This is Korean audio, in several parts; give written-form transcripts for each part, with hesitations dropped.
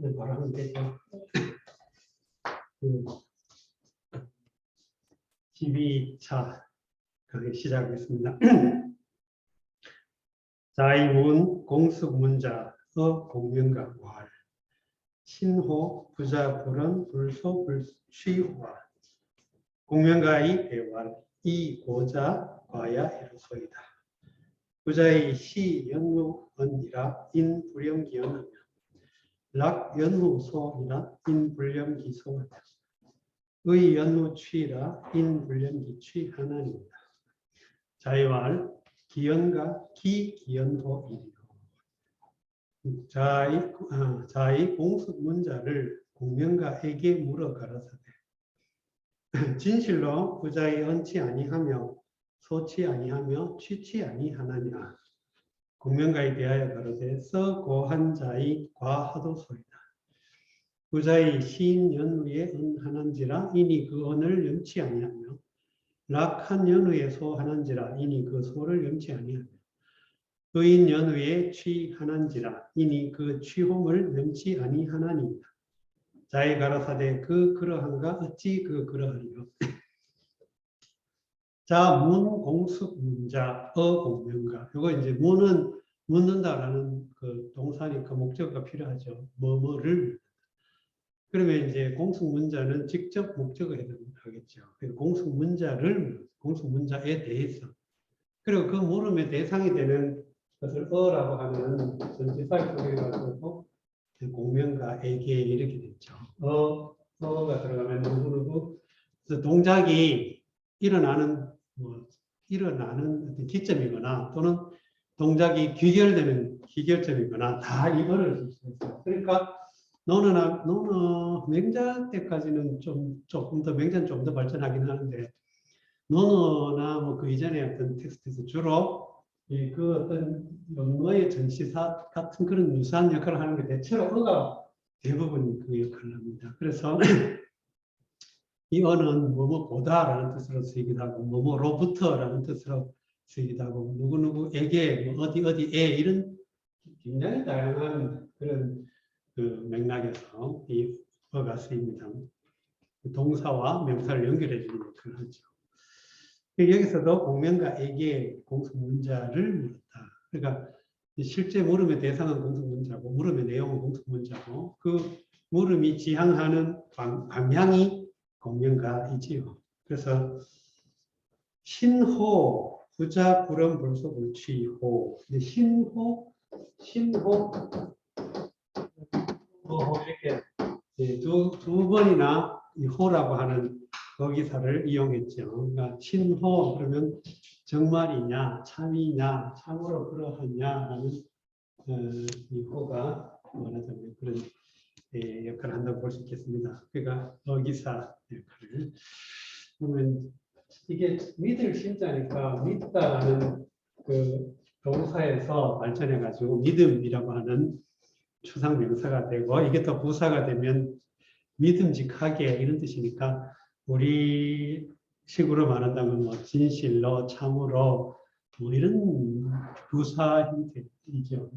바로 하면 되죠. 12차 강의 시작하겠습니다. 자이문 공숙문자의 공명과 왈 신호 부자불은 불소 불취화 공명가의 대왈 이 고자 과야 해로소이다. 부자의 시 연후언이라 인불령기언이며 락 연후소이라 인불령기소이다. 의 연후취라 인불령기취 하나입니다. 자이왈 기연과 기기연도이리요. 자의 공숙문자를 공명가에게 물어 가라사대 진실로 부자의 언치 아니하며 소치 아니하며 취치 아니하나냐. 공명가에 대하여 가로되 서고한 자의 과하도소이다. 부자의 시인 연후에 은하는지라 이니 그 언을 염치 아니하며 락한 연후에 소하는지라 이니 그 소를 염치 아니하며 의인 연후에 취하는지라 이니 그 취홈을 염치 아니하나니이다. 자의 가라사대 그 그러한가 어찌 그 그러하리요. 자, 문 공숙 문자의 공명가. 이거 이제 문은 묻는다라는 그 동사니 그 목적어가 필요하죠. 뭐뭐를. 그러면 이제 공숙 문자는 직접 목적어에 해당하겠죠. 공숙 문자를 공숙 문자에 대해서. 그리고 그 물음의 대상이 되는 것을 어라고 하는 전치사를 통해가지고 공명가에게 이렇게 됐죠. 어가 들어가면 누구누구. 그래서 동작이 일어나는 어떤 기점이거나 또는 동작이 귀결되는 기결점이거나 다 이거를 쓸 수 있어요. 그러니까 너는 맹자 때까지는 조금 더 맹자는 좀 더 발전하긴 하는데 너나 뭐 그 이전에 어떤 텍스트에서 주로 그 어떤 영어의 전치사 같은 그런 유사한 역할을 하는 게 대체로 어가 대부분 그 역할을 합니다. 그래서 이 어는 뭐뭐보다라는 뜻으로 쓰이기도 하고 뭐뭐로부터라는 뜻으로 쓰이기도 하고 누구누구에게 뭐 어디에 이런 굉장히 다양한 그런 그 맥락에서 이 어가 쓰입니다. 동사와 명사를 연결해 주는 역할을 하죠. 여기서도 공명가에게 공숙문자를 물었다. 그러니까 실제 물음의 대상은 공숙문자고 물음의 내용은 공숙문자고 그 물음이 지향하는 방향이 공명가이지요. 그래서 신호 부자 불은 불소 불취호 신호 이렇게 두 번이나 이 호라고 하는 거기사를 이용했죠. 그러니까 신호 그러면 정말이냐 참이냐 참으로 그러하냐라는 이 호가 말하자면 그런 역할을 한다고 볼 수 있겠습니다. 그러니까 거기사 역할을 그러면 이게 믿을 신자니까 믿다라는 그 동사에서 발전해 가지고 믿음이라고 하는 추상 명사가 되고 이게 또 부사가 되면 믿음직하게 이런 뜻이니까 우리 식으로 말한다면 뭐 진실로 참으로 뭐 이런 부사 형태이죠.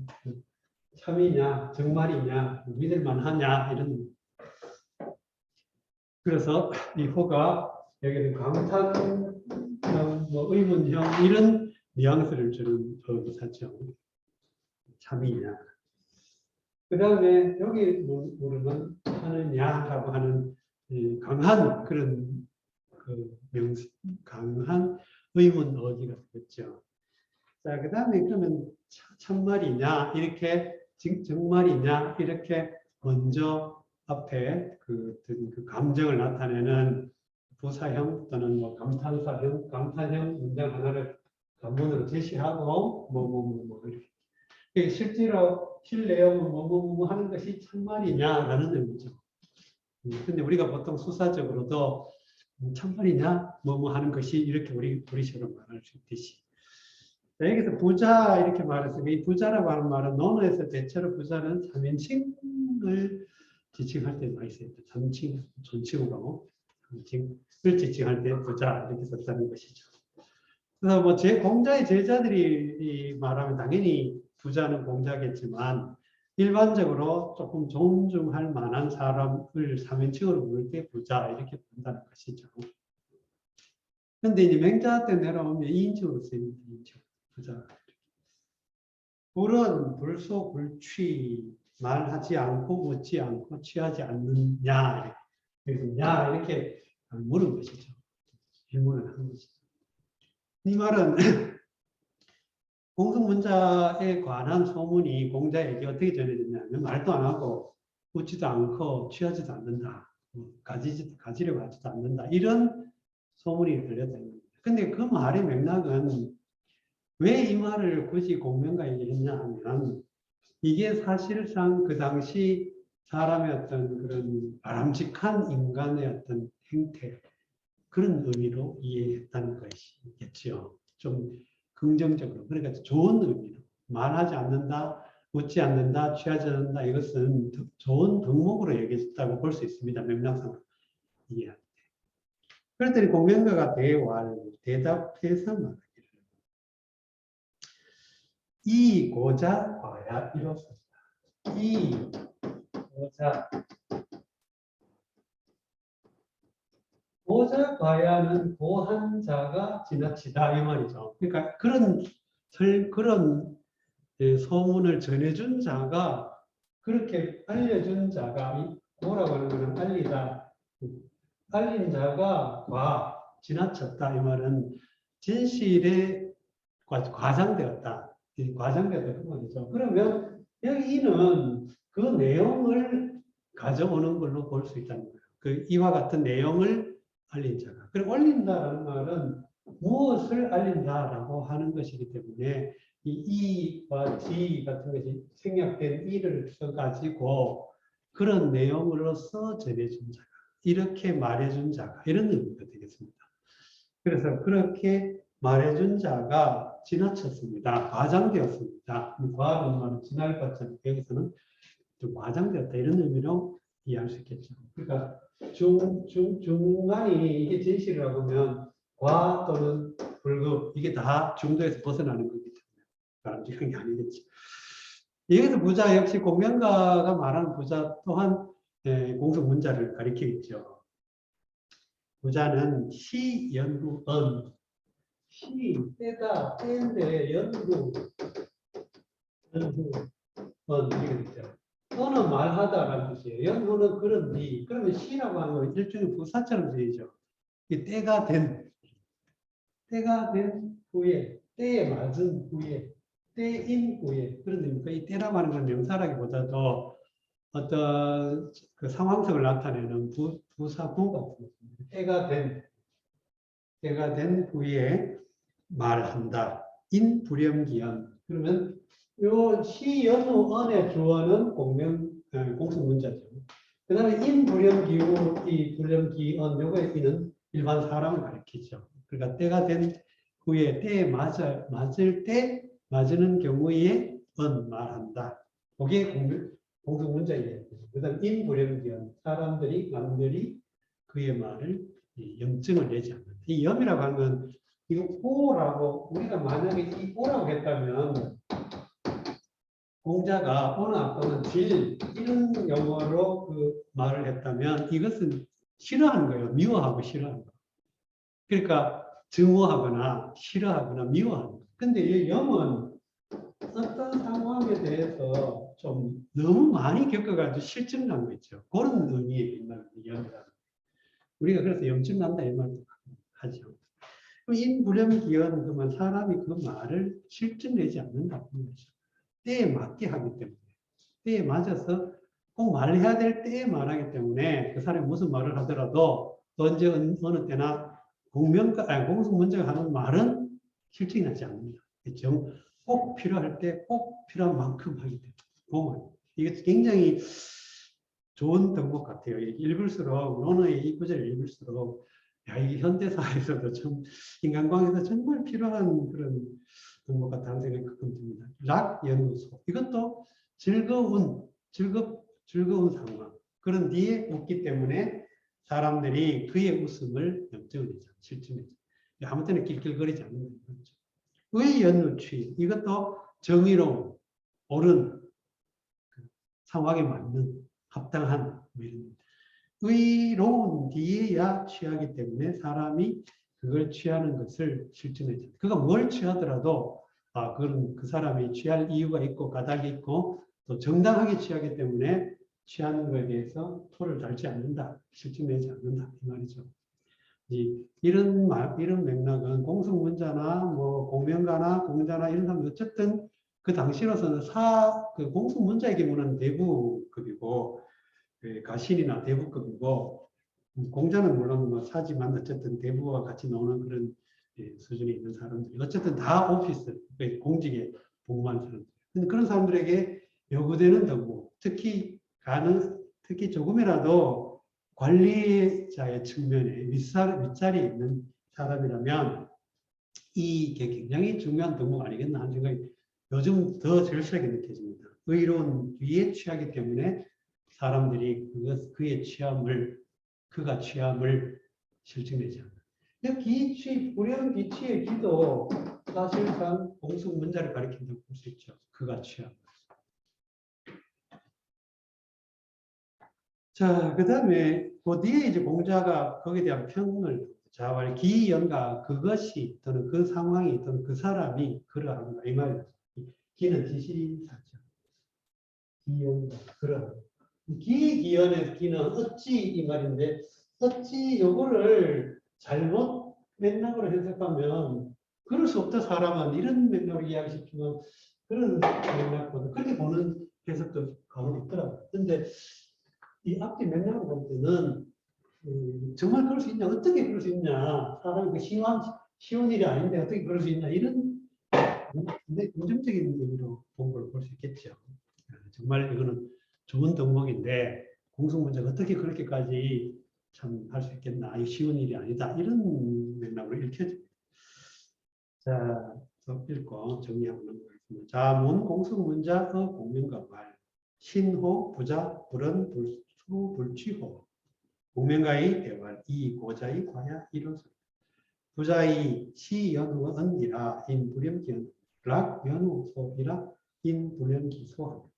참이냐 정말이냐 믿을 만하냐 이런. 그래서 이 호가 여기는 감탄형 뭐 의문형 이런 뉘앙스를 주는 부사죠. 참이냐. 그 다음에 여기 물으면 하느냐라고 하는 강한 그런 강한 의문 어기가 되겠죠. 자, 그 다음에 그러면 참말이냐 이렇게 정말이냐 이렇게 먼저 앞에 그 감정을 나타내는 부사형 또는 뭐 감탄형 문장 하나를 간문으로 제시하고 뭐 이렇게 실제로 실내용은 뭐뭐 하는 것이 참말이냐라는 의미죠. 근데 우리가 보통 수사적으로도 참말이냐 뭐뭐 하는 것이 이렇게 우리식으로 말할 수 있듯이. 자, 여기서 부자 이렇게 말해서 이 부자라고 하는 말은 논어에서 대체로 부자는 3인칭을 지칭할 때 많이 쓰입니다. 3인칭 존칭으로 3인칭을 지칭할 때 부자 이렇게 썼다는 것이죠. 그래서 뭐 공자의 제자들이 말하면 당연히 부자는 공자겠지만 일반적으로 조금 존중할 만한 사람을 3인칭으로 부를 때 부자 이렇게 본다는 것이죠. 근데 이제 맹자 때 내려오면 2인칭으로 쓰입니다. 2인칭. 부자. 불은 불소불취, 말하지 않고 묻지 않고 취하지 않느냐. 그래서 냐 이렇게 물은 것이죠. 질문을 한 것이죠. 이 말은 공성문자에 관한 소문이 공자에게 어떻게 전해졌냐면 말도 안 하고 묻지도 않고 취하지도 않는다. 가지려고 하지도 않는다. 이런 소문이 들렸다는 겁니다. 근데 그 말의 맥락은 왜 이 말을 굳이 공명가에게 했냐 하면 이게 사실상 그 당시 사람의 어떤 그런 바람직한 인간의 어떤 행태, 그런 의미로 이해했다는 것이겠죠. 좀 긍정적으로. 그러니까 좋은 의미로. 말하지 않는다, 묻지 않는다, 취하지 않는다. 이것은 좋은 덕목으로 얘기했다고 볼 수 있습니다. 맥락상으로 이해할 때. 그랬더니 공명가가 대답해서 말하기를. 이 고자 과야 이렇습니다. 이 고자 고자 과야는 고한 자가 지나치다 이 말이죠. 그러니까 그런 소문을 전해준 자가 그렇게 알려준 자가 고라고 하는 것은 알리다. 알린 자가 지나쳤다 이 말은 진실에 과장되었다. 과장되었다 그 말이죠. 그러면 여기는 그 내용을 가져오는 걸로 볼 수 있다는 거예요. 그 이와 같은 내용을 알린 자가. 그리고 올린다라는 말은 무엇을 알린다라고 하는 것이기 때문에 이 이와 지 같은 것이 생략된 이를 써가지고 그런 내용으로서 전해준 자가, 이렇게 말해준 자가, 이런 의미가 되겠습니다. 그래서 그렇게 말해준 자가 지나쳤습니다. 과장되었습니다. 과라는 말은 지날 것처럼 여기서는 좀 과장되었다 이런 의미로 이해할 수 있겠죠. 그러니까 중간이 이게 진실이라고 하면 과 또는 불급 이게 다 중도에서 벗어나는 거기 때문에 바람직한 게 아니겠죠. 여기서 부자 역시 공명가가 말하는 부자 또한 공성문자를 가리키겠죠. 부자는 시, 연구, 언. 시, 때다, 때인데 연구, 언 이렇게 되죠. 언은 말하다라는 뜻이에요. 연구는 그런 리. 그러면 시라고 하는 건 일종의 부사처럼 들리죠. 때가 된 후에, 때에 맞은 후에, 때인 후에. 그런 의미니까 이 때라고 하는 건 명사라기보다도 어떤 그 상황성을 나타내는 부사구 같은 것입니다. 때가 된 후에 말한다. 인불ем기연. 그러면 요 시, 연우, 언의 주어는 공성문자죠. 그 다음에 인불ем기우, 이 불ем기언, 요거에 있는 일반 사람을 가리키죠. 그러니까 때가 된 후에 때에 맞을 때 맞는 경우에 말한다. 그게 공성문자예요. 그 다음 인불ем기언. 남들이 그의 말을 염증을 내지 않는다. 이 염이라고 하는 건 이거 오라고 우리가 만약에 이 오라고 했다면 공자가 오나 또는 질 이런 용어로 그 말을 했다면 이것은 싫어하는 거예요. 미워하고 싫어하는 거. 그러니까 증오하거나 싫어하거나 미워하는 거. 근데 이 염은 어떤 상황에 대해서 좀 너무 많이 겪어가지고 실증난 거 있죠. 그런 의미의 염이라는. 우리가 그래서 염증 난다 이 말도 하죠. 인불ем기연 그러면 사람이 그 말을 실증내지 않는다는 거죠. 때에 맞게 하기 때문에. 때에 맞아서 꼭 말을 해야 될 때에 말하기 때문에 그 사람이 무슨 말을 하더라도 언제 어느 때나 공성문자가 하는 말은 실증이 나지 않는다. 꼭 필요할 때 꼭 필요한 만큼 하기 때문에. 이게 굉장히 좋은 덕목 같아요. 읽을수록 논어의 이 구절을 읽을수록 야, 이 현대사에서도 참 인간관계에서 정말 필요한 그런 덕목 같다는 생각이 가끔 듭니다. 락연구소. 이것도 즐거운 상황. 그런 뒤에 웃기 때문에 사람들이 그의 웃음을 염증내지 실증내지. 아무 때나 낄낄거리지 않는 거죠. 의 연우취. 이것도 정의로운, 옳은, 상황에 맞는 합당한 뭐 이런 의로운 뒤에야 취하기 때문에 사람이 그걸 취하는 것을 실증내죠. 그가 뭘 취하더라도 그건 그 사람이 취할 이유가 있고 까닭이 있고 또 정당하게 취하기 때문에 취하는 것에 대해서 토를 달지 않는다, 실증내지 않는다 이 말이죠. 이런 맥락은 공성문자나 뭐 공명가나 공자나 이런 사람 어쨌든 그 당시로서는 그 공성문자의 경우는 대부급이고 가신이나 대부급이고 공자는 물론 뭐 사지만 어쨌든 대부와 같이 노는 그런 수준에 있는 사람들 어쨌든 다 오피스 공직에 복무하는 사람들. 근데 그런 사람들에게 요구되는 덕목 특히 조금이라도 관리자의 측면에 윗자리에 있는 사람이라면 이게 굉장히 중요한 덕목 아니겠나 하는 생각이 요즘 더 절실하게 느껴집니다. 의로운 뒤에 취하기 때문에 사람들이 그가 취함을 실증내지 않는다. 기취, 불연 기취의 기도 사실상 공승문자를 가리킨다고 볼 수 있죠. 그가 취함. 자, 그 다음에 그 뒤에 이제 공자가 거기에 대한 평을 자왈 기연가 그것이 또는 그 상황이 또는 그 사람이 그러한가 이 말이죠. 기는 지시사죠. 기연가 그러한. 기기연의 기는 어찌 이 말인데 어찌 요거를 잘못 맥락으로 해석하면 그럴 수 없다 사람은 이런 맥락으로 이야기시키면 그런 맥락보다 그렇게 보는 해석도 간혹 있더라고요. 근데 이 앞뒤 맥락을 볼 때는 정말 그럴 수 있냐 어떻게 그럴 수 있냐 사람이 그 쉬운 일이 아닌데 어떻게 그럴 수 있냐 이런 굉장히 긍정적인 의미로 본 걸 볼 수 있겠죠. 정말 이거는 좋은 덕목인데 공성문제가 어떻게 그렇게까지 참 할 수 있겠나 이 쉬운 일이 아니다 이런 맥락으로 읽혀집니다. 자, 또 읽고 정리하고 넘어가겠습니다. 자문 공성문자의 공명과 말 신호 부자 불은 불수 불취호 공명가의 대활 이 고자의 과야 이로소 부자의 시연후 언니라 인불염기연 락 연후소이라 인불염기소하며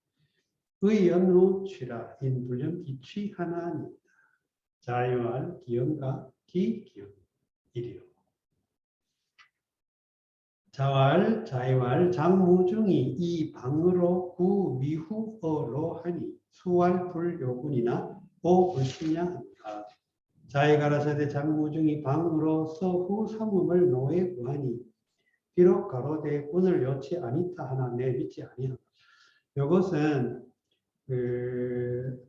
의연후 취라 인불염기취 하나니이다. 자유할 기연과 기기연 이리요. 자왈 장무중이 이 방으로 구 미후어로 하니 수왈 불요군이나 오 불신양하니까 자이 가라사대 장무중이 방으로서 후 삼음을 노에 구하니 비록 가로되 군을 여치 아니타 하나 내 믿지 아니하다. 이것은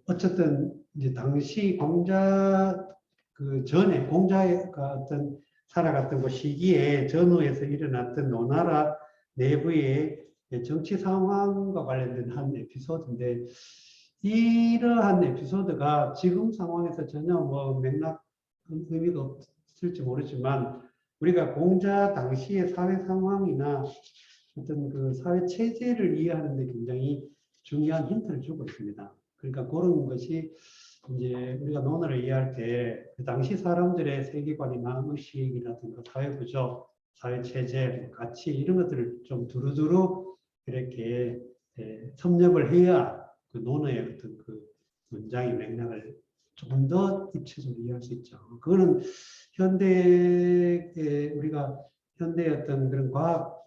어쨌든 이제 당시 공자 그 전에 공자가 어떤 살아갔던 그 시기에 전후에서 일어났던 노나라 내부의 정치 상황과 관련된 한 에피소드인데 이러한 에피소드가 지금 상황에서 전혀 뭐 맥락 의미가 없을지 모르지만 우리가 공자 당시의 사회 상황이나 어떤 그 사회 체제를 이해하는 데 굉장히 중요한 힌트를 주고 있습니다. 그러니까 그런 것이 이제 우리가 논어를 이해할 때 그 당시 사람들의 세계관이나 의식이라든가 사회 구조, 사회 체제, 가치 이런 것들을 좀 두루두루 이렇게 섭렵을 해야 그 논어의 어떤 그 문장의 맥락을 조금 더 입체적으로 이해할 수 있죠. 그거는 현대에 우리가 현대의 어떤 그런 과학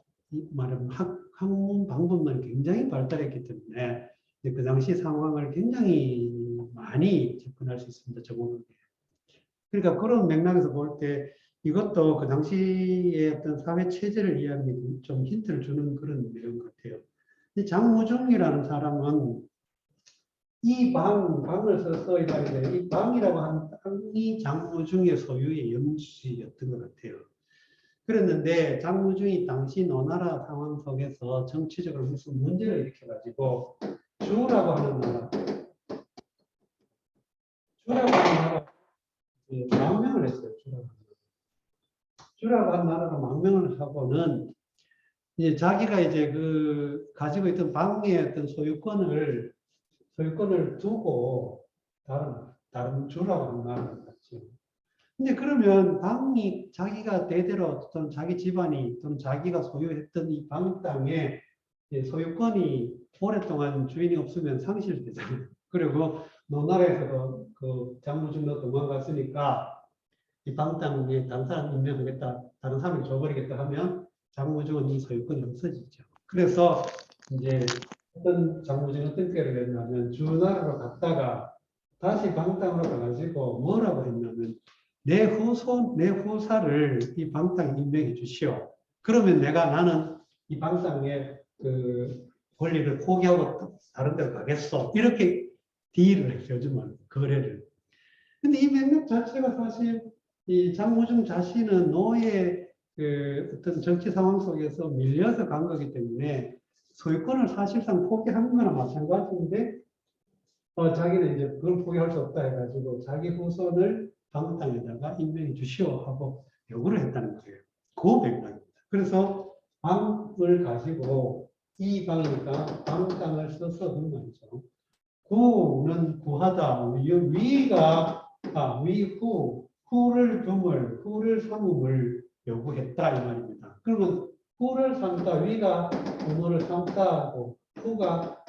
말하면 학문 방법론이 굉장히 발달했기 때문에 그 당시 상황을 굉장히 많이 접근할 수 있습니다. 적응하게. 그러니까 그런 맥락에서 볼 때 이것도 그 당시의 어떤 사회 체제를 이해하는 데 좀 힌트를 주는 그런 내용 같아요. 이 장무중이라는 사람은 이 방을 써서 이 말인데 이 방이라고 하는 땅이 장무중의 소유의 영지였던 것 같아요. 그랬는데 장무중이 당시 노나라 상황 속에서 정치적으로 무슨 문제를 일으켜가지고 주라고 하는 나라 망명을 했어요. 주라고 하는 나라가 망명을 하고는 이제 자기가 이제 그 가지고 있던 방의 어떤 소유권을 두고 다른 주라고 하는 나라를 갔죠. 근데 그러면 방이 자기가 대대로 또는 자기 집안이 또는 자기가 소유했던 이 방 땅에 소유권이 오랫동안 주인이 없으면 상실되잖아요. 그리고 노나라에서도 그 장무중도 도망갔으니까 이 방땅에 다른 사람 임명하겠다, 다른 사람이 줘버리겠다 하면 장무중은 이 소유권이 없어지죠. 그래서 이제 어떤 장무중은 어떤 꾀를 했냐면 주나라로 갔다가 다시 방땅으로 가가지고 뭐라고 했냐면 내 후손, 내 후사를 이 방땅에 임명해 주시오. 그러면 나는 이 방땅에 그 권리를 포기하고 다른 데로 가겠어. 이렇게 딜을 했죠. 요즘은 거래를. 근데 이 맥락 자체가 사실 이 장무중 자신은 노예 그 어떤 정치 상황 속에서 밀려서 간 거기 때문에 소유권을 사실상 포기한 거나 마찬가지인데 자기는 이제 그걸 포기할 수 없다 해가지고 자기 후손을 방땅에다가 임명해 주시오 하고 요구를 했다는 거예요. 그 맥락입니다. 그래서 방을 가지고 이 방이니까 방 땅을 써서 그런 말이죠. 구는 구하다. 위가 위후 후를 둠을 후를 삼음을 요구했다 이 말입니다. 그러면 후를 삼다 위가 부모를 삼다고 후가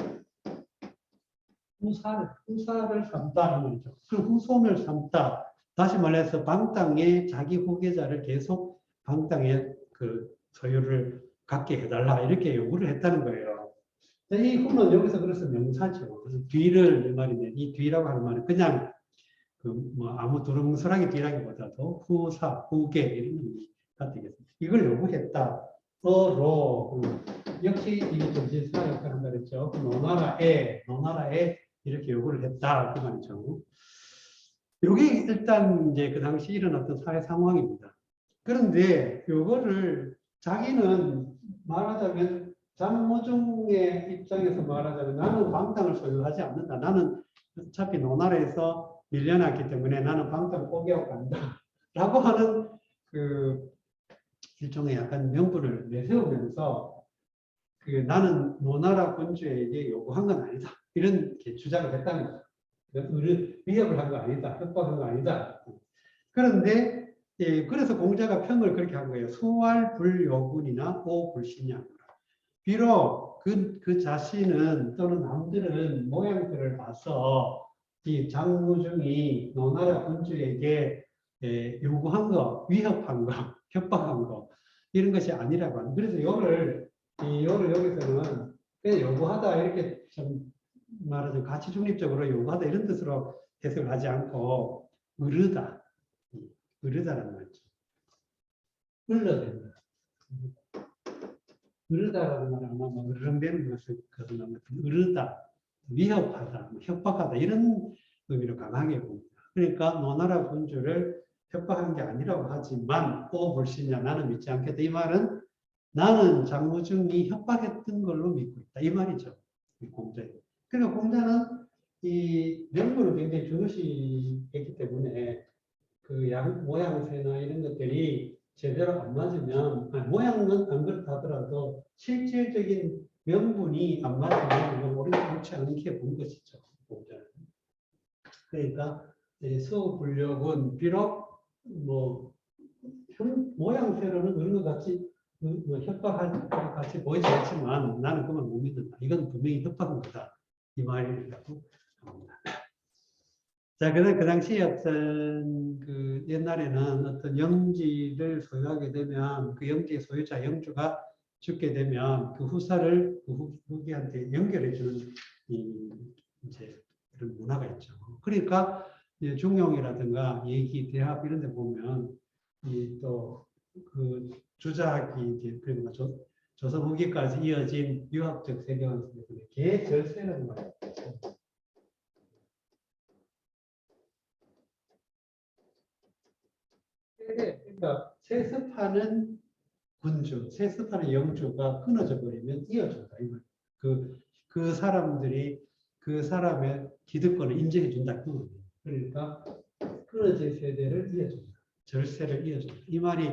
후사를 삼다 이 말이죠. 그 후손을 삼다. 다시 말해서 방땅에 자기 후계자를 계속 방땅에 그 소유를 갖게 해달라 이렇게 요구를 했다는 거예요. 이 후는 여기서 그래서 명사죠. 그래서 뒤를 이 말이네. 이 뒤라고 하는 말은 그냥 그 뭐 아무 두루뭉술하게 뒤라기보다도 후사, 후계 이런 의미가 되겠습니다. 이걸 요구했다. 어로 역시 이게 정신사 역할을 한다 그랬죠. 노나라에 이렇게 요구를 했다 그 말이죠. 여기 일단 이제 그 당시 일어났던 사회 상황입니다. 그런데 요거를 자기는 말하자면 장모중의 입장에서 말하자면 나는 방땅을 소유하지 않는다. 나는 어차피 노나라에서 밀려났기 때문에 나는 방땅 포기하고 간다. 라고 하는 그 일종의 약간 명분을 내세우면서 그 나는 노나라 군주에게 요구한 건 아니다. 이런 주장을 했다는 거죠. 위협을 한 거 아니다. 협박한 거 아니다. 그런데 그래서 공자가 평을 그렇게 한 거예요. 수활 불요군이나 오불신양. 비록 그 자신은 또는 남들은 모양들을 봐서 이 장무중이 노나라 군주에게 요구한 거, 위협한 거, 협박한 거 이런 것이 아니라고 하는. 그래서 요를 여기서는 그냥 요구하다 이렇게 좀 말하자면 가치 중립적으로 요구하다 이런 뜻으로 해석을 하지 않고 으르다, 으르다라는 말이죠. 흘러댄다. 으르다라는 말은 아마 뭐 으르렁대는 것을 거듭난 것 같은 으르다, 위협하다, 뭐 협박하다 이런 의미로 강하게 봅니다. 그러니까 노나라 군주를 협박한 게 아니라고 하지만 또 불신냐 나는 믿지 않겠다. 이 말은 나는 장무중이 협박했던 걸로 믿고 있다. 이 말이죠. 공자. 그러니까 공자는 이 명분을 굉장히 중요시 했기 때문에 그 모양새나 이런 것들이 제대로 안 맞으면, 모양은 안 그렇다 하더라도 실질적인 명분이 안 맞으면 이건 옳지 않게 본 것이죠. 공자는. 그러니까 수불력은 비록 뭐 모양새로는 그런 것 같이 뭐 협박할 것 같이 보이지 않지만 나는 그만 못 믿는다. 이건 분명히 협박한 거다. 이 말이라고 합니다. 자, 그 당시에 어떤 그 옛날에는 어떤 영지를 소유하게 되면 그 영지의 소유자 영주가 죽게 되면 그 후사를 그 후기한테 연결해주는 이제 그런 문화가 있죠. 그러니까 중용이라든가 얘기, 대학 이런 데 보면 또 그 주작이 그리고 조선 후기까지 이어진 유학적 세계관 속에서 계절세라는 말이 있죠. 그러니까 세습하는 군주, 세습하는 영주가 끊어져 버리면 이어준다. 그 사람들이 그 사람의 기득권을 인정해 준다. 그러니까 끊어진 세대를 이어준다. 절세를 이어준다. 이 말이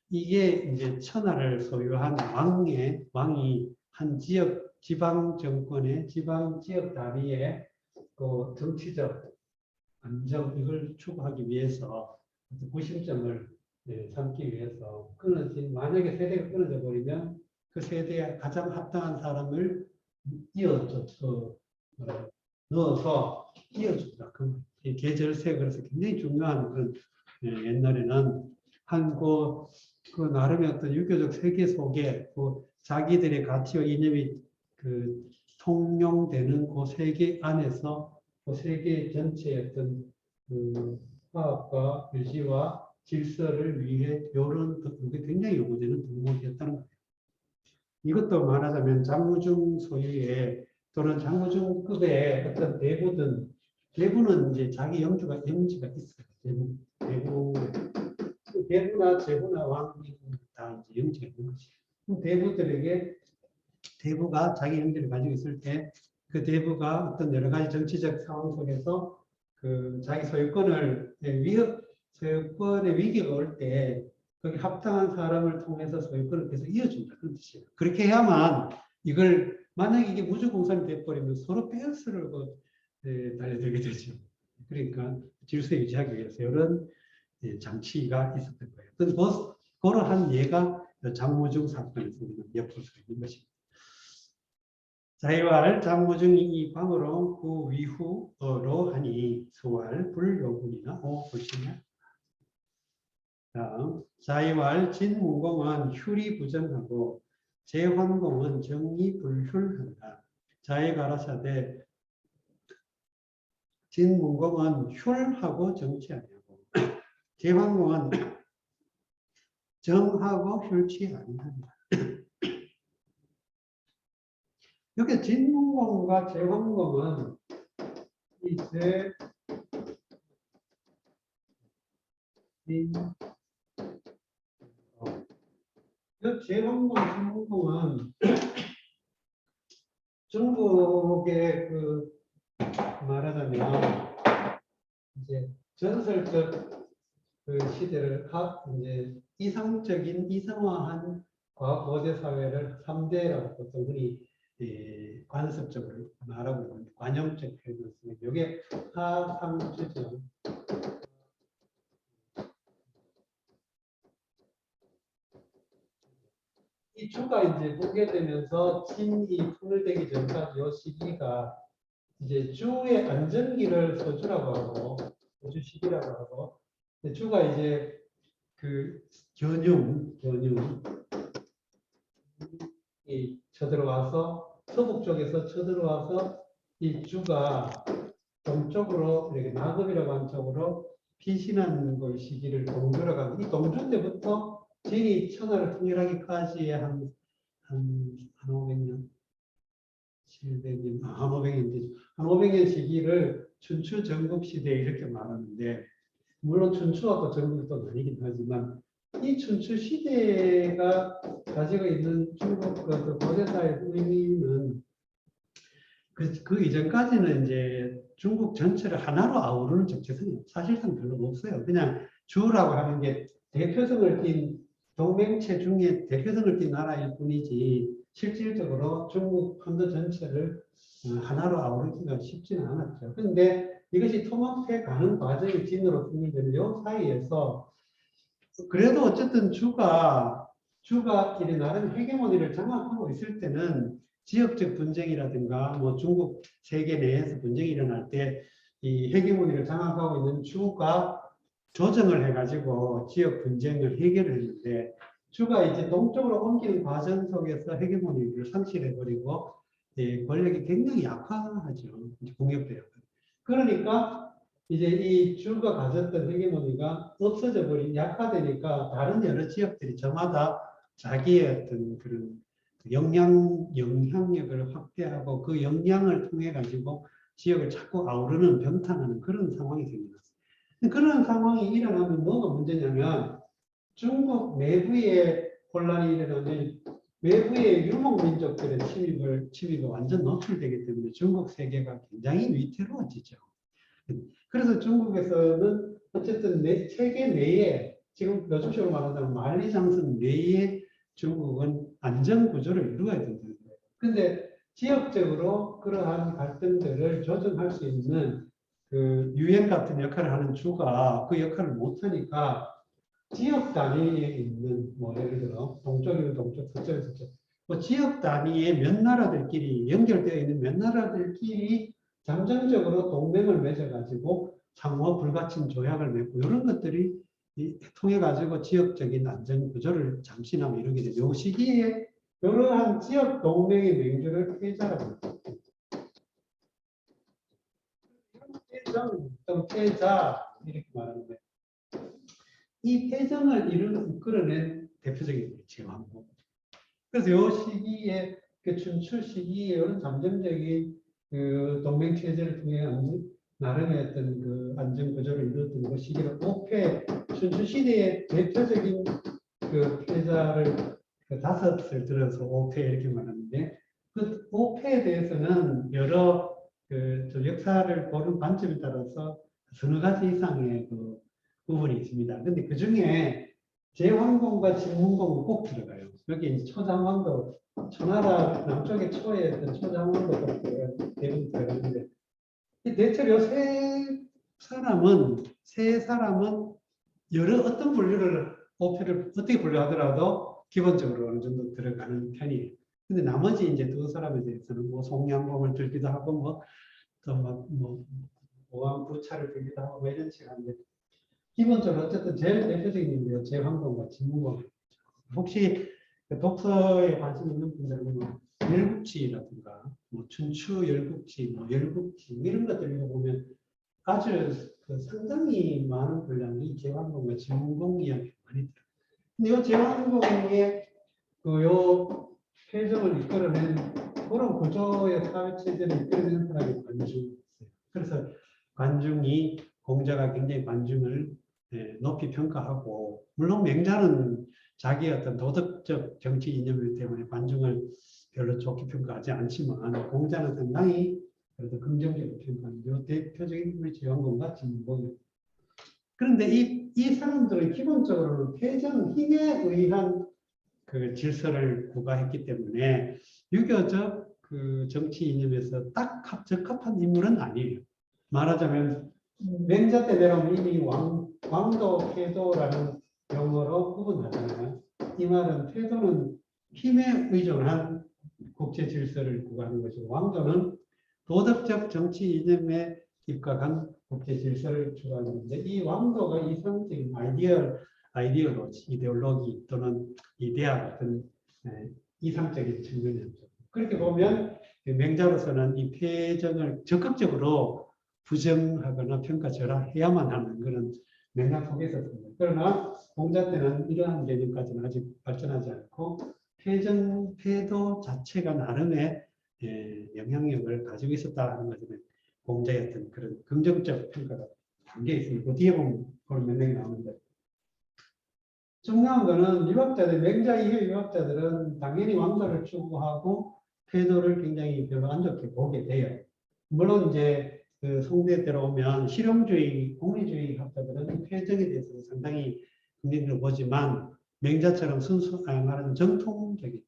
이게 이제 천하를 소유한 왕이 한 지역 지방 정권의 지방 지역 단위의 그 정치적 안정 이걸 추구하기 위해서 구심점을 삼기 위해서 만약에 세대가 끊어져 버리면 그 세대에 가장 합당한 사람을 이어줘, 넣어서 이어준다. 그 계절세 그래서 굉장히 중요한 그런 옛날에는 그 나름의 어떤 유교적 세계 속에 그 자기들의 가치와 이념이 그 통용되는 그 세계 안에서 그 세계 전체의 어떤 그 화합과 유지와 질서를 위해 이런 게 굉장히 요구되는 덕목이었다는 거예요. 이것도 말하자면 장무중 소유의 또는 장무중급의 어떤 대부는 이제 자기 영지가 있어요. 대부나 제부나 왕이 다 이제 영지가 있는 것이. 대부가 자기 영지를 가지고 있을 때 그 대부가 어떤 여러 가지 정치적 상황 속에서 그 자기 소유권의 위기가 올 때 거기 합당한 사람을 통해서 소유권을 계속 이어준다. 그런 뜻이에요. 그렇게 해야만 이걸 만약에 이게 무주공산이 돼버리면 서로 빼앗으려고 달려들게 되죠. 그러니까 질서 유지하기 위해서 이런 장치가 있었던 거예요. 그러한 예가 장무중 사건에서 우리가 엿볼 수 있는 것입니다. 자이왈 장무중이 이 방으로 그 위후어로 하니 수왈 불요군이나 보시면 다음 자이왈 진문공은 휴리 부정하고 제환공은 정리 불휼한다. 자이 가라사대 진문공은 휼하고 정치하냐고 제환공은 정하고 휼치 아니한다. 여기 진문공과 제환공은 이제 제환공, 진문공은 중국의 말하자면 이제 전설적 그 시대를 이제 이성화한 과거제 사회를 3대라고 보통 흔히 관습적으로 말하고 있는데 관용적 표현을 씁니다. 이게 하상주죠. 이 주가 이제 붕괴되면서 진이 통일되기 전까지 이 시기가 이제 주의 안정기를 서주라고 하고 주 시기라고 하고 주가 이제 그 견융이 쳐들어와서 서북 쪽에서 쳐들어와서 이 주가 동쪽으로 이렇게 나급이라고 하는 쪽으로 피신하는 그 시기를 동주라고 하고 이 동주 때부터 진이 천하를 통일하기까지의 한 500년 700년 한 500년 한 500년 시기를 춘추 전국 시대 이렇게 말하는데 물론 춘추와 또 전국이 또 나뉘긴 하지만 이 춘추 시대가 가지고 있는 중국 그 고대사의 의미는 그 이전까지는 이제 중국 전체를 하나로 아우르는 정체성이 사실상 별로 없어요. 그냥 주라고 하는 게 대표성을 띈 동맹체 중에 대표성을 띈 나라일 뿐이지 실질적으로 중국 판도 전체를 하나로 아우르기가 쉽지는 않았죠. 그런데 이것이 통합해 가는 과정이 진으로 통일되는 요 사이에서 그래도 어쨌든 주가 이제 나름 헤게모니를 장악하고 있을 때는 지역적 분쟁이라든가 뭐 중국 세계 내에서 분쟁이 일어날 때 이 헤게모니를 장악하고 있는 주가 조정을 해가지고 지역 분쟁을 해결을 했는데 주가 이제 동쪽으로 옮기는 과정 속에서 헤게모니를 상실해버리고 권력이 굉장히 약화하죠. 공격돼요. 그러니까 이제 이 주가 가졌던 헤게모니가 없어져 버린 약화되니까 다른 여러 지역들이 저마다 자기의 어떤 그런 영향력을 확대하고 그 영향을 통해 가지고 지역을 자꾸 아우르는 병탄하는 그런 상황이 생겨났어요. 그런 상황이 일어나면 뭐가 문제냐면 중국 내부의 혼란이 일어나면 외부의 유목민족들의 침입이 완전 노출되기 때문에 중국 세계가 굉장히 위태로워지죠. 그래서 중국에서는 어쨌든 세계 내에 지금 요즘식으로 말하자면 만리장성 내에 중국은 안정구조를 이루어야 된다는 거예요. 그런데 지역적으로 그러한 갈등들을 조정할 수 있는 그 유엔 같은 역할을 하는 주가 그 역할을 못하니까 지역 단위에 있는 뭐 예를 들어 동쪽이면 동쪽, 서쪽이면 서쪽 그 지역 단위의 몇 나라들끼리 연결되어 있는 몇 나라들끼리 잠정적으로 동맹을 맺어가지고 상호 불가침 조약을 맺고 이런 것들이 통해 가지고 지역적인 안전 구조를 잠시나마 이루게 되죠. 이 시기에 이러한 지역 동맹의 맹주를 패자라고 합니다. 패정, 또는 패자 이렇게 말하는데 이 패정을 이끌어낸 대표적인 게 제왕국. 그래서 이 시기에 그 춘추 시기에 이런 잠정적인 그 동맹 체제를 통해 나름의 어떤 그 안전 구조를 이루었던 그 시기를 오패 춘추 시대의 대표적인 그 패자를 그 다섯을 들어서 오패 이렇게 말하는데 그 오패에 대해서는 여러 그 역사를 보는 관점에 따라서 서너 가지 이상의 그 부분이 있습니다. 근데 그 중에 제왕공과 진문공은 꼭 들어가요. 여기 이제 초장왕도, 초나라 남쪽의 초에 어떤 초장왕도 꼭 대부분 들어가는데 대체로 세 사람은 여러 어떤 분류를 오패를 어떻게 분류하더라도 기본적으로 어느 정도 들어가는 편이에요. 근데 나머지 이제 두 사람에 대해서는 뭐 송량공을 들기도 하고 뭐 또 뭐 오왕부차를 들기도 하고 뭐 이런 식으로 하는데 기본적으로 어쨌든 제일 대표적인 게 제왕공과 진문공. 혹시 독서에 관심 있는 분들은 뭐 열국지라든가 뭐 춘추 열국지, 뭐 열국지 이런 것들 읽어보면 아주 그 상당히 많은 분량이 제왕공과 진문공 이야기 많이 들어요. 근데 이 제왕공의 그요 폐정을 이끌어낸 그런 구조의 사회 체제를 이끌어내는 사람이 관중이었어요. 그래서 관중이 공자가 굉장히 관중을 높이 평가하고 물론 맹자는 자기의 어떤 도덕적 정치 이념 때문에 관중을 별로 좋게 평가하지 않지만 공자는 상당히 그래도 긍정적으로 평가하는 요 대표적인 우리 제왕공과 진문공이에요. 그런데 이 사람들은 기본적으로는 패전 힘에 의한 그 질서를 구가했기 때문에 유교적 그 정치 이념에서 딱 적합한 인물은 아니에요. 말하자면 맹자 때 내려오면 이미 왕도, 패도라는 용어로 구분하잖아요. 이 말은 패도는 힘에 의존한 국제 질서를 구가하는 것이고 왕도는 도덕적 정치 이념에 입각한 국제 질서를 추구하는데 이 왕도가 이상적인 아이디어로지, 이데올로기 또는 이데아 같은 이상적인 측면이죠. 그렇게 보면 맹자로서는 이 패전을 적극적으로 부정하거나 평가절하해야만 하는 그런 맥락 속에 있었습니다. 그러나 공자 때는 이러한 개념까지는 아직 발전하지 않고 패도 자체가 나름의 영향력을 가지고 있었다는 것은 공자의 어떤 그런 긍정적 평가가 담겨 있습니다. 그 뒤에 보면 그런 맥락이 나오는데 중요한 거는 유학자들, 맹자 이후 유학자들은 당연히 왕도를 추구하고 패도를 굉장히 별로 안 좋게 보게 돼요. 물론 이제 그 송대에 들어오면 실용주의, 공리주의 학자들은 패정에 대해서 상당히 긍정적으로 보지만 맹자처럼 말하자면 정통적인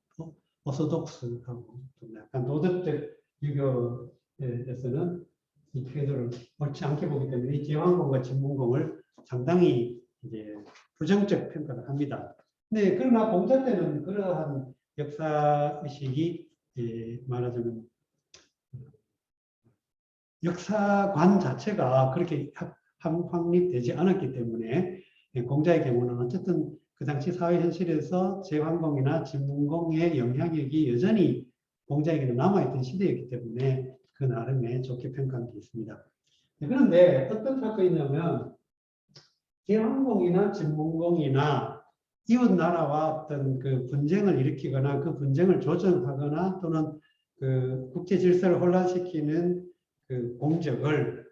오소독스하고 좀 약간 도덕적 유교에서는 이 패도를 옳지 않게 보기 때문에 이 제왕공과 진문공을 상당히 이제 부정적 평가를 합니다. 네, 그러나 공자 때는 그러한 역사의식이 말하자면 역사관 자체가 그렇게 확립되지 않았기 때문에 공자의 경우는 어쨌든 그 당시 사회 현실에서 제왕공이나 진문공의 영향력이 여전히 공자에게는 남아있던 시대였기 때문에 그 나름의 좋게 평가한 게 있습니다. 그런데 어떤 사건이 있냐면 제왕공이나 진문공이나 이웃 나라와 어떤 그 분쟁을 일으키거나 그 분쟁을 조정하거나 또는 그 국제 질서를 혼란시키는 그 공적을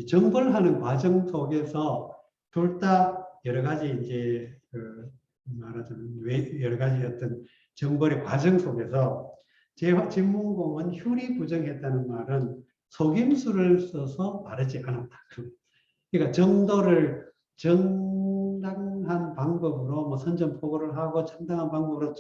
정벌하는 과정 속에서 둘 다 여러 가지 이제 그 말하자면 여러 가지 어떤 정벌의 과정 속에서 진문공은 흉리 부정했다는 말은 속임수를 써서 바르지 않았다. 그러니까 정도를 정당한 방법으로 뭐 선전포고를 하고 정당한 방법으로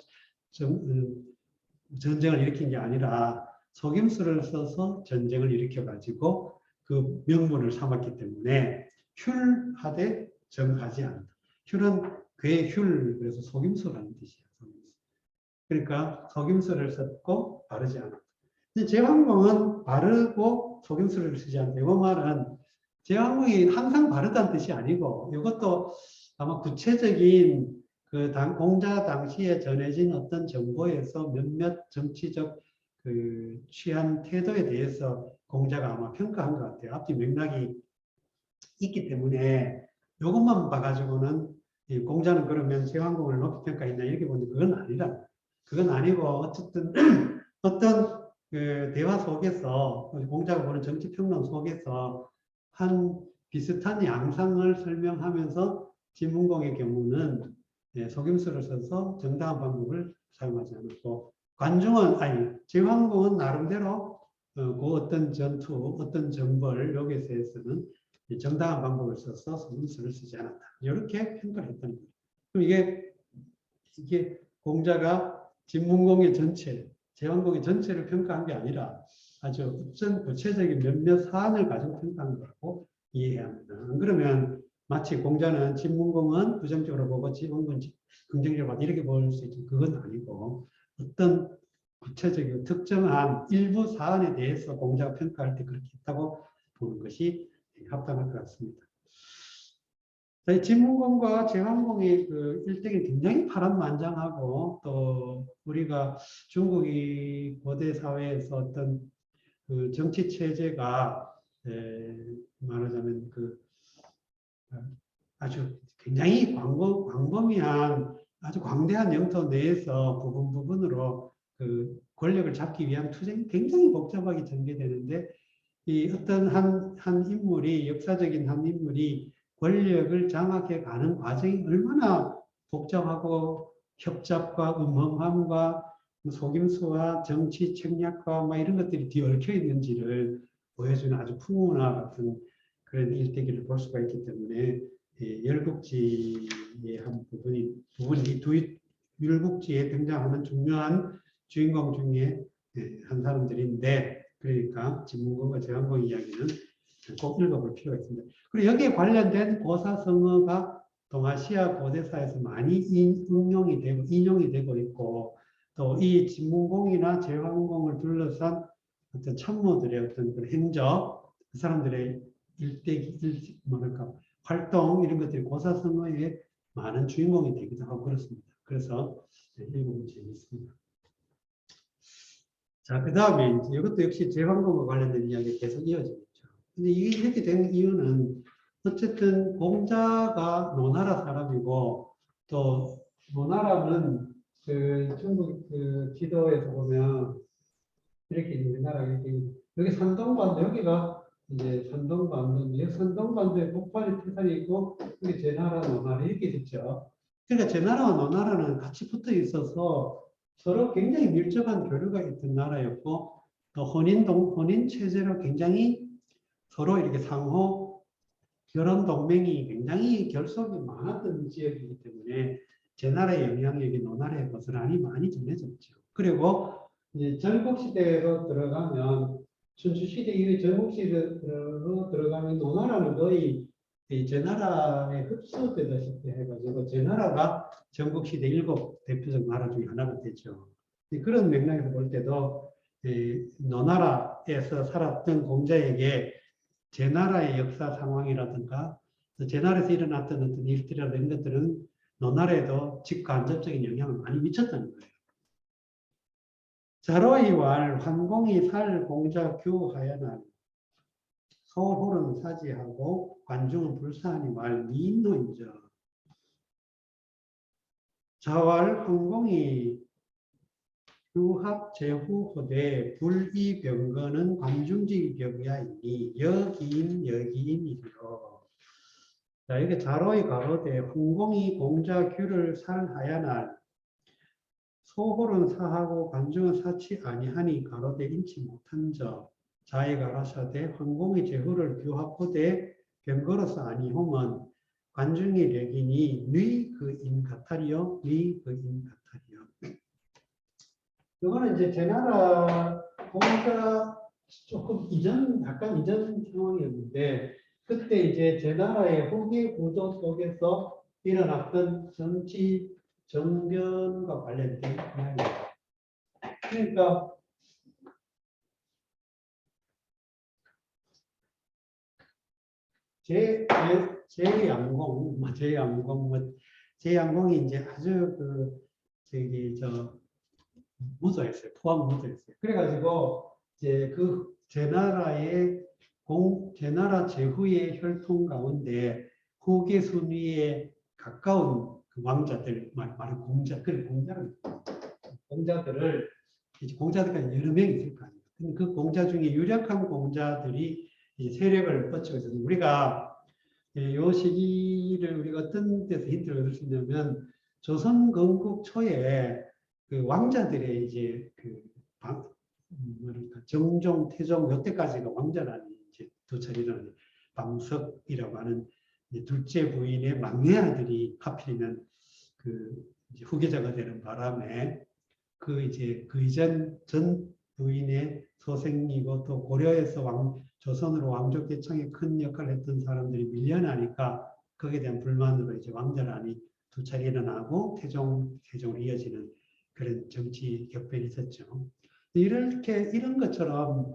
전쟁을 일으킨 게 아니라 속임수를 써서 전쟁을 일으켜가지고 그 명분을 삼았기 때문에 휼하되 정하지 않는다. 휼은 괴휼, 그래서 속임수라는 뜻이에요. 그러니까 속임수를 썼고 바르지 않았다. 근데 제왕공은 바르고 속임수를 쓰지 않다. 이 말은 제왕공이 항상 바르다는 뜻이 아니고 이것도 아마 구체적인 그 공자 당시에 전해진 어떤 정보에서 몇몇 정치적 그 취한 태도에 대해서 공자가 아마 평가한 것 같아요. 앞뒤 맥락이 있기 때문에 이것만 봐가지고는 이 공자는 그러면 제왕공을 높이 평가했나 이렇게 보는데 그건 아니라 그건 아니고 어쨌든 어떤 그 대화 속에서 공자가 보는 정치 평론 속에서 한 비슷한 양상을 설명하면서 진문공의 경우는 속임수를 써서 정당한 방법을 사용하지 않았고 관중은 아니 제왕공은 나름대로 그 어떤 전투 어떤 정벌 여기서는 정당한 방법을 써서 속임수를 쓰지 않았다. 이렇게 평가를 했다는 거예요. 그럼 이게 공자가 진문공의 전체, 제왕공의 전체를 평가한 게 아니라 아주 어떤 구체적인 몇몇 사안을 가지고 평가한 거라고 이해해야 합니다. 안 그러면 마치 공자는 진문공은 부정적으로 보고 제왕공은 긍정적으로 보고 이렇게 볼 수 있지 그건 아니고 어떤 구체적이고 특정한 일부 사안에 대해서 공자가 평가할 때 그렇게 했다고 보는 것이 합당할 것 같습니다. 진문공과 제왕공의 그 일대기 굉장히 파란만장하고 또 우리가 중국이 고대 사회에서 어떤 그 정치 체제가 말하자면 그 아주 굉장히 광범위한 아주 광대한 영토 내에서 부분 부분으로 그 권력을 잡기 위한 투쟁이 굉장히 복잡하게 전개되는데 이 어떤 한 인물이 역사적인 한 인물이 권력을 장악해 가는 과정이 얼마나 복잡하고 협잡과 음험함과 속임수와 정치 책략과 막 이런 것들이 뒤 얽혀 있는지를 보여주는 아주 풍문화 같은 그런 일대기를 볼 수가 있기 때문에 열국지의 한 부분이 두 율국지에 등장하는 중요한 주인공 중에 한 사람들인데 그러니까 진문공과 제왕공 이야기는 꼭 읽어볼 필요가 있습니다. 그리고 여기에 관련된 고사성어가 동아시아 고대사에서 많이 인용이 되고 있고 또 이 진문공이나 제왕공을 둘러싼 어떤 참모들의 어떤 그 행적, 그 사람들의 뭐랄까 활동 이런 것들이 고사성어의 많은 주인공이 되기도 하고 그렇습니다. 그래서 읽어보면 재밌습니다. 자, 그 다음에 이것도 역시 제왕공과 관련된 이야기가 계속 이어지겠죠. 근데 이게 이렇게 된 이유는 어쨌든 공자가 노나라 사람이고 또 노나라는 그 중국 그 지도에서 보면 이렇게 우리나라 이렇게 여기 산동반도 여기가 이제 산동반도 여기 산동반도에 북한이 태산이 있고 여기 제나라 노나라 이렇게 됐죠. 그러니까 제나라와 노나라는 같이 붙어 있어서 서로 굉장히 밀접한 교류가 있던 나라였고 또 혼인 체제로 굉장히 서로 이렇게 상호 결혼 동맹이 굉장히 결속이 많았던 지역이기 때문에 제나라의 영향력이 노나라에 고스란히 많이 전해졌죠. 그리고 이제 전국시대로 들어가면 춘추시대 이후 전국시대로 들어가면 노나라는 거의 제나라에 흡수되다시피 해가지고 제나라가 전국시대 7 대표적 나라 중에 하나가 되죠. 그런 맥락에서 볼 때도 노나라에서 살았던 공자에게 제나라의 역사 상황이라든가 제나라에서 일어났던 어떤 일들이라든가 이런 것들은 노나라에도 직간접적인 영향을 많이 미쳤다는 거예요. 자로이왈 환공이 살 공자 규하여날 서홀은 사지하고 관중은 불사하니 말 미인노인저 자왈 환공이 규합 제후호대 불이병거는 관중지격이야이니 여기인이리로. 자, 이게 자로이 가로되 환공이 공자 규를 살하야날 소홀은 사하고 관중은 사치 아니하니 가로되 인치 못한저 자의 가라사대 환공이 제후를 규합호대 병거로서 아니홈은 관중이 력이니 뉘 그인 같아리요 뉘 그인 같아리요. 이거는 이제 제나라 공자 조금 약간 이전 상황이었는데 그때 이제 제나라의 후기 구조 속에서 일어났던 정치 정변과 관련된 이야기입니다. 그러니까 제양공이 이제 아주 무도했어요. 포항 무도했어요. 그래가지고 이제 제나라 제후의 혈통 가운데 후계 순위에 가까운 그 왕자들, 말은 공자들을 이제 공자들까지 여러 명이 있을 거 아니에요. 근데 그 공자 중에 유력한 공자들이 이제 세력을 뻗치고 있어요. 우리가 이 시기를 우리가 어떤 데서 힌트를 얻을 수 있냐면 조선 건국 초에 그 왕자들의 이제 뭐랄까 정종, 태종 이때까지가 왕자라는 이제 두 차례는 방석이라고 하는 둘째 부인의 막내 아들이 하필이면 이제 후계자가 되는 바람에 그 이전 전 부인의 소생이고 또 고려에서 조선으로 왕족 대청에 큰 역할을 했던 사람들이 밀려나니까 거기에 대한 불만으로 이제 왕자란이 두 차례 일어나고 태종으로 이어지는 그런 정치 격변이 있었죠. 이런 것처럼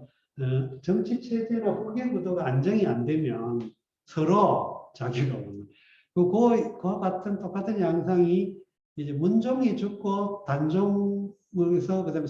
정치 체제나 후계 구도가 안정이 안 되면 서로 자기가 오는 그와 같은 똑같은 양상이 이제 문종이 죽고 단종에서 그다음에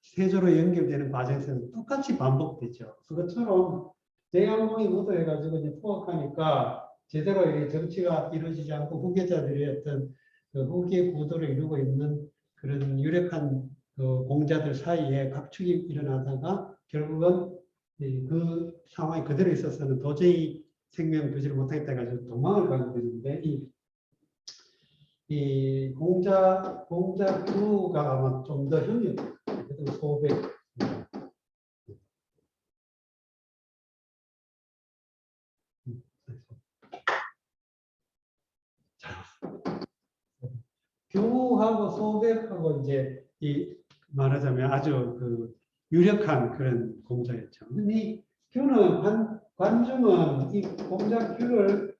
세조로 연결되는 과정에서는 똑같이 반복되죠. 그것처럼 대양공이 묻어해가지고 이제 포악하니까 제대로 정치가 이루어지지 않고 후계자들이 어떤 그 후계 구도를 이루고 있는 그런 유력한 그 공자들 사이에 각축이 일어나다가 결국은 그 상황이 그대로 있어서는 도저히 생명 유지를 못하겠다 해가지고 도망을 가게 되는데 이 공자규가 아마 좀 더 형이었어요. 소백. 규하고 소백하고 이제 말하자면 아주 유력한 그런 공자였죠. 근데 이 규는 관중은 이 공자규를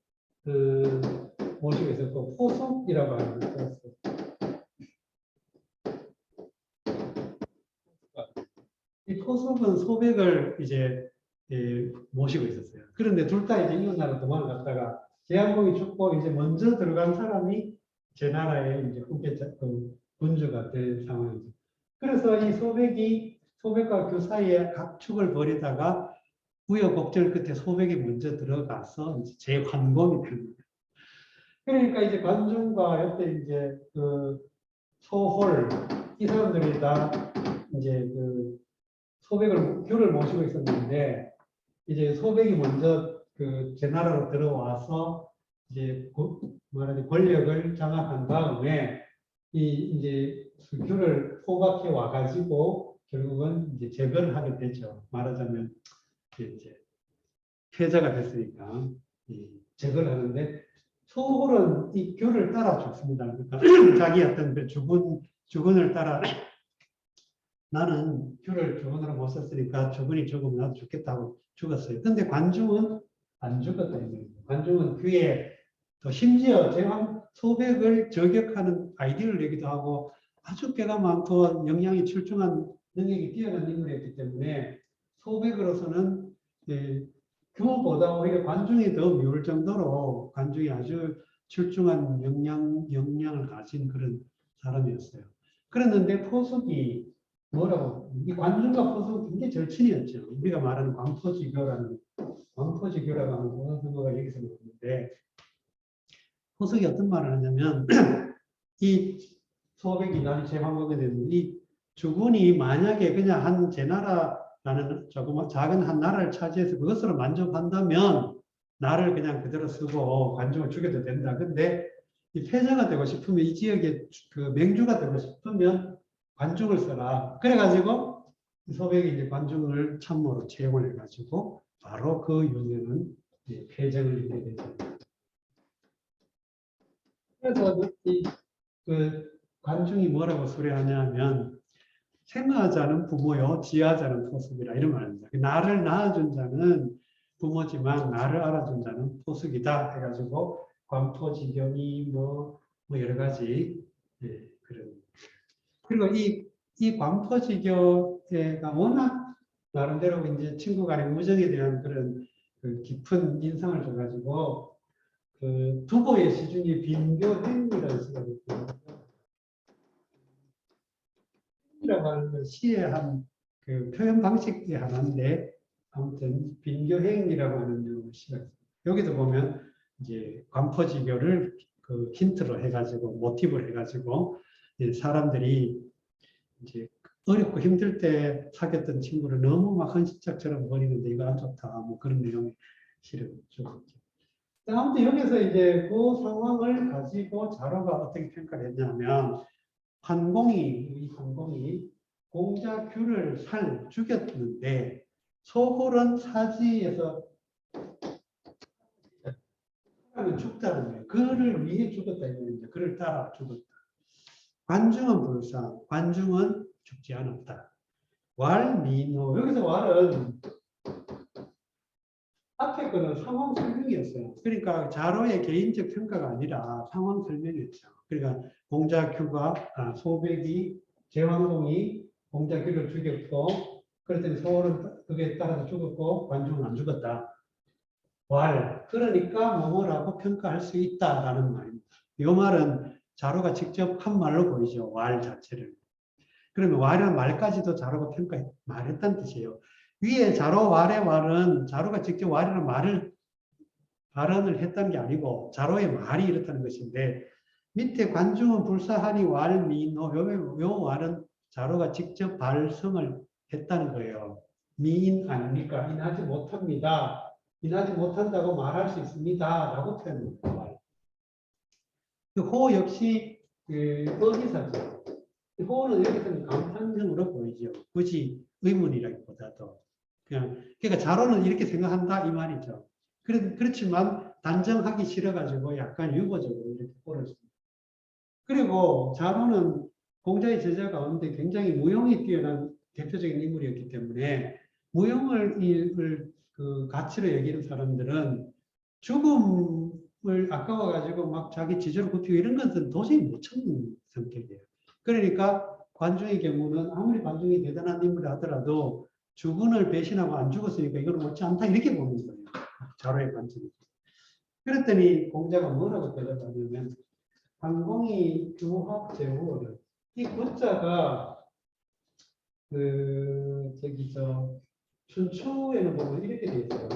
모시고 있었고 포속이라고 하는 것을 이 포속은 소백을 이제 모시고 있었어요. 그런데 둘 다 이제 이웃나라 도망을 갔다가 제한공이 죽고 이제 먼저 들어간 사람이 제 나라의 이제 후계자 군주가 될 상황이죠. 그래서 이 소백과 그 사이에 각축을 벌이다가 우여곡절 끝에 소백이 먼저 들어가서 이제 재관공이 됩니다. 그러니까 이제 관중과 옆에 이제 소홀 이 사람들이 다 이제 규를 모시고 있었는데 이제 소백이 먼저 제 나라로 들어와서 이제 말하자면 권력을 장악한 다음에 이제 규를 포박해 와가지고 결국은 이제 재건을 하게 되죠. 말하자면 이제 패자가 됐으니까 재건을 하는데 소홀은 이 규를 따라 죽습니다. 그러니까 자기 어떤 주군을 따라 나는 규를 주군으로 못 썼으니까 주군이 죽으면 나도 죽겠다고 죽었어요. 근데 관중은 안 죽었다는 거예요. 관중은 규에 또 심지어 소백을 저격하는 아이디어를 내기도 하고 아주 꾀가 많고 역량이 출중한 능력이 뛰어난 인물이었기 때문에 소백으로서는 규보다 오히려 관중이 더 미울 정도로 관중이 아주 출중한 역량을 가진 그런 사람이었어요. 그랬는데 포석이 이 관중과 포석은 굉장히 절친이었죠. 우리가 말하는 광포지교라고 하는 공산선거가 여기서 나오는데 포석이 어떤 말을 하냐면 이 소백이 나중에 재방법이 되는 이 주군이 만약에 그냥 한 제나라라는 조금 작은 한 나라를 차지해서 그것으로 만족한다면 나를 그냥 그대로 쓰고 관중을 죽여도 된다. 근데 이 패자가 되고 싶으면 이 지역의 맹주가 되고 싶으면 관중을 써라. 그래가지고 소백이 이제 관중을 참모로 채용을 해가지고 바로 그 이후에는 패정을 이루게 되죠. 그래서 관중이 뭐라고 수레하냐면 생하자는 부모요, 지하자는 포숙이라 이런 말입니다. 나를 낳아준 자는 부모지만 나를 알아준 자는 포숙이다 해가지고 광토지경이 뭐 여러 가지 예, 그런. 그리고 이 관포지교가 워낙 나름대로 이제 친구 간의 우정에 대한 그런 그 깊은 인상을 줘가지고 그 두보의 시중에 빈교행이라는 시가 있거든요. 이라고 하는 건 시의 한 그 표현 방식 중에 하나인데 아무튼 빈교행이라고 하는 시가 있습니다. 여기도 보면 이제 관포지교를 그 힌트로 해가지고 모티브를 해가지고 사람들이 이제 어렵고 힘들 때 사귀었던 친구를 너무 막 헌신짝처럼 버리는데 이거 안 좋다 뭐 그런 내용의 시를 주고 있죠. 아무튼 여기서 이제 그 상황을 가지고 자로가 어떻게 평가를 했냐면 이 환공이 공자규를 죽였는데 소홀은 사지에서 죽다는 거예요. 그를 위해 죽었다 이거죠. 그를 따라 죽었다. 관중은 불사, 관중은 죽지 않았다. 왈미노, 여기서 왈은 앞에 거는 상황 설명이었어요. 그러니까 자로의 개인적 평가가 아니라 상황 설명이었죠. 그러니까 공자규가 소백이 제왕공이 공자규를 죽였고 그랬더니 소홀은 그게 따라서 죽었고 관중은 안 죽었다. 왈, 그러니까 뭐뭐라고 평가할 수 있다라는 말입니다. 이 말은 자로가 직접 한 말로 보이죠. 왈 자체를. 그러면 왈이라는 말까지도 자로가 말했다는 뜻이에요. 위에 자로 왈의 왈은 자로가 직접 왈이라는 말을 발언을 했다는 게 아니고 자로의 말이 이렇다는 것인데 밑에 관중은 불사하니 왈 미노 요 왈은 자로가 직접 발성을 했다는 거예요. 미인 아닙니까? 인하지 못합니다. 인하지 못한다고 말할 수 있습니다. 라고 표현합니다. 호 역시 어기사죠. 호는 여기서는 감탄형으로 보이죠. 굳이 의문이라기보다도. 그러니까 자로는 이렇게 생각한다 이 말이죠. 그렇지만 단정하기 싫어가지고 약간 유보적으로 이렇게 보였습니다. 그리고 자로는 공자의 제자 가운데 굉장히 무용이 뛰어난 대표적인 인물이었기 때문에 무용을 그 가치로 여기는 사람들은 죽음을 아까워가지고 막 자기 지조를 굽히고 이런 것은 도저히 못 참는 성격이에요. 그러니까 관중의 경우는 아무리 관중이 대단한 인물이 하더라도 주군을 배신하고 안 죽었으니까 이건 옳지 않다 이렇게 보는 거예요. 자로의 관점이. 그랬더니 공자가 뭐라고 대답하냐면 관공이 교합제후를 이 구자가 춘추에는 보면 이렇게 돼 있어요.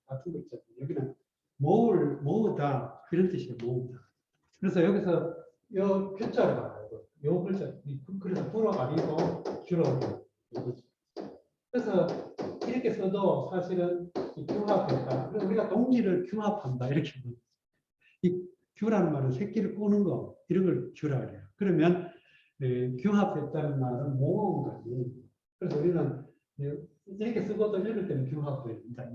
같은 거 있잖아요. 여기는 모으다 이런 뜻이에요. 모으다. 그래서 여기서 요 규자를 봐요. 요 글자 그래서 불어가 아니고 규로. 그래서 이렇게 써도 사실은 규합했다. 그래서 우리가 동지를 규합한다 이렇게 봅니다. 이 규라는 말은 새끼를 꼬는 거 이런 걸 규라 그래요. 그러면 규합했다는 말은 모은 거지. 그래서 우리는 이렇게 쓰고도 이럴 때는 규합된다.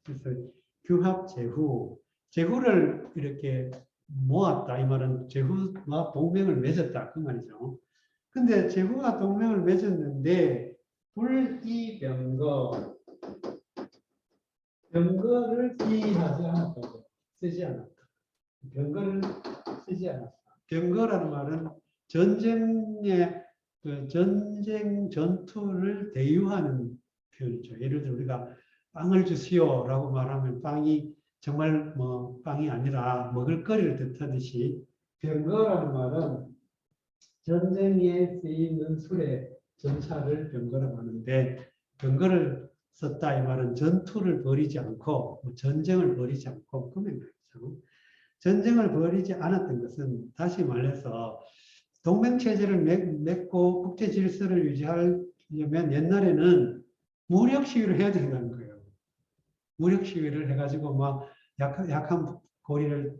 그래서 규합 제후. 제후를 이렇게 모았다. 이 말은 제후와 동맹을 맺었다. 그 말이죠. 근데 제후와 동맹을 맺었는데 불이병거. 병거를 이하지 않았다고. 쓰지 않았다. 병거를 쓰지 않았다. 병거라는 말은 전쟁의 전쟁 전투를 대유하는 표현이죠. 예를 들어 우리가 빵을 주시오라고 말하면 빵이 정말 뭐 빵이 아니라 먹을 거리를 뜻하듯이 병거라는 말은 전쟁에 쓰이는 술의 전차를 병거라고 하는데 병거를 썼다 이 말은 전투를 벌이지 않고 전쟁을 벌이지 않고 그러면 그렇죠. 전쟁을 벌이지 않았던 것은 다시 말해서 동맹체제를 맺고 국제 질서를 유지하려면 옛날에는 무력 시위를 해야 된다는 거예요. 무력 시위를 해가지고 막 약한 고리를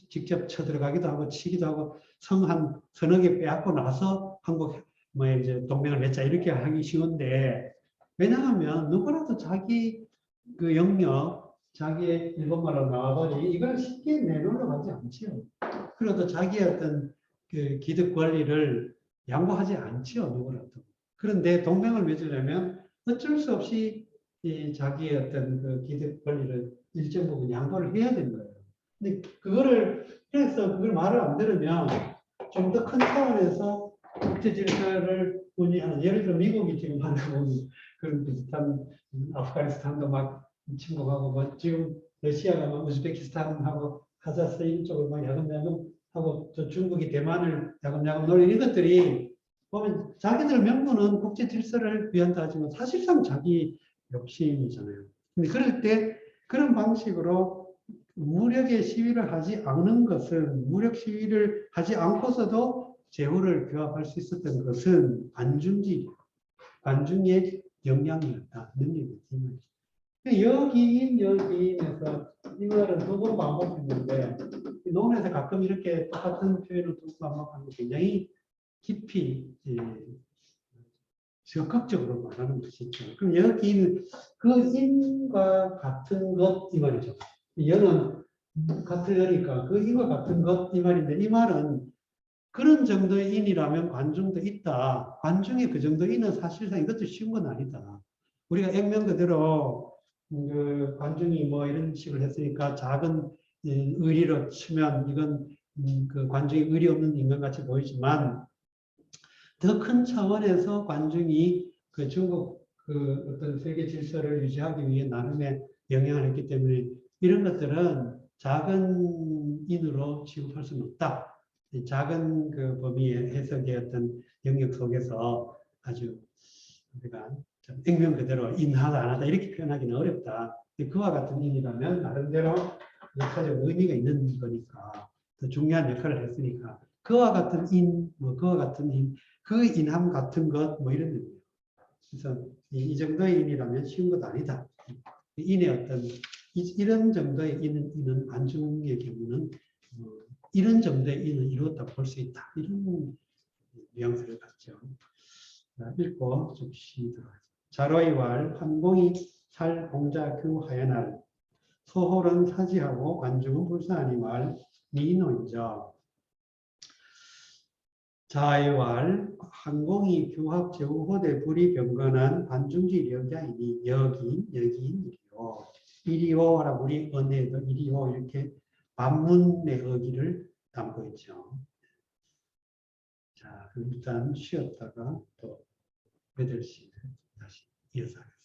직접 쳐들어가기도 하고 치기도 하고 성 한 서너 개 빼앗고 나서 한국 뭐 이제 동맹을 맺자 이렇게 하기 쉬운데 왜냐하면 누구라도 자기 그 영역 자기의 일본말로 나와버리 이걸 쉽게 내놓으려고 하지 않지요. 그래도 자기의 어떤 그 기득 권리를 양보하지 않지요, 누구라도. 그런데 동맹을 맺으려면 어쩔 수 없이 이 자기의 어떤 그 기득 권리를 일정 부분 양보를 해야 되는 거예요. 근데 그거를 해서 그걸 말을 안 들으면 좀 더 큰 차원에서 국제 질서를 운영하는, 예를 들어 미국이 지금 하는 그런 비슷한, 아프가니스탄도 막 침공하고, 뭐 지금 러시아가 막 우즈베키스탄하고 카자흐스탄 쪽을 막 야금야금 하고, 또 중국이 대만을 야금야금 노리는 이것들이 보면 자기들 명분은 국제 질서를 위한다 하지만 사실상 자기 욕심이잖아요. 근데 그럴 때 그런 방식으로 무력의 시위를 하지 않는 것은, 무력 시위를 하지 않고서도 제후를 규합할 수 있었던 것은 관중의 역량이었다, 능력이었다. 여기인에서 이 말은 두 번 반복했는데, 논에서 가끔 이렇게 똑같은 표현을 두 번 반복하는 게 굉장히 깊이 적극적으로 말하는 것이죠. 그럼 여기는 그 인과 같은 것 이 말이죠. 여는 같은 여니까 그 인과 같은 것 이 말인데, 이 말은 그런 정도의 인이라면 관중도 있다. 관중의 그 정도 인은 사실상 이것도 쉬운 건 아니다. 우리가 액면 그대로 그 관중이 뭐 이런 식으로 했으니까 작은 의리로 치면 이건 그 관중이 의리 없는 인간같이 보이지만, 더 큰 차원에서 관중이 그 중국 그 어떤 세계 질서를 유지하기 위해 나름의 영향을 했기 때문에 이런 것들은 작은 인으로 취급할 수는 없다. 작은 그 범위의 해석의 어떤 영역 속에서 아주 우리가 액면 그대로 인하다 안 하다 이렇게 표현하기는 어렵다. 그와 같은 인이라면 나름대로 역사적 의미가 있는 거니까, 더 중요한 역할을 했으니까 그와 같은 인, 뭐 그와 같은 인, 그 인함 같은 것, 뭐 이런 의미예요. 그래서 이 정도의 인이라면 쉬운 것 아니다. 인의 어떤 이런 정도의 인은 관중의 경우는 이런 정도의 인은 이루었다 볼 수 있다. 이런 뉘앙스를 갖죠. 읽고 좀 쉬도록 하죠. 자로이왈 환공이 살 공자 규하여날 소홀은 사지하고 관중은 불사하니 말 미노이죠. 자의왈 항공이 규합 제후호대 불이 병건한 관중지 여기이니 여기인이리요. 이리오라 우리 언어에도 이리오 이렇게 반문의 어기를 담고 있죠. 자, 그럼 일단 쉬었다가 또 8시에 다시 이어서 하겠습니다.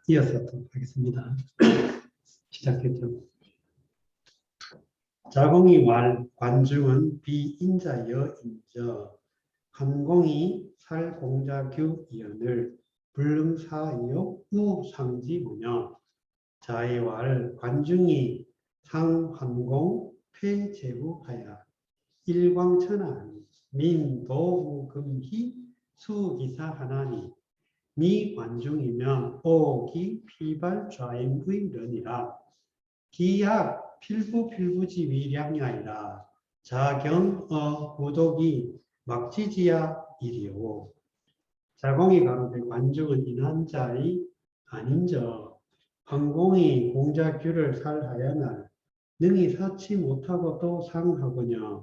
이어서 또 하겠습니다. 시작했죠. 자공이 왈 관중은 비인자여 인저 한공이 살공자규 이언을 불능사이요 우상지무며 자의왈 관중이 상한공 폐제후하야 일광천하니 민도우금기 수기사하나니 미관중이면 오기 피발좌임의런이라 기약 필부필부지 위량이아니라 자경어 구독이 막지지야 이리오. 자공이 가로되 관중은 인한자의 아닌저 항공이 공자규를 살하여날 능히 사치 못하고 또 상하거냐.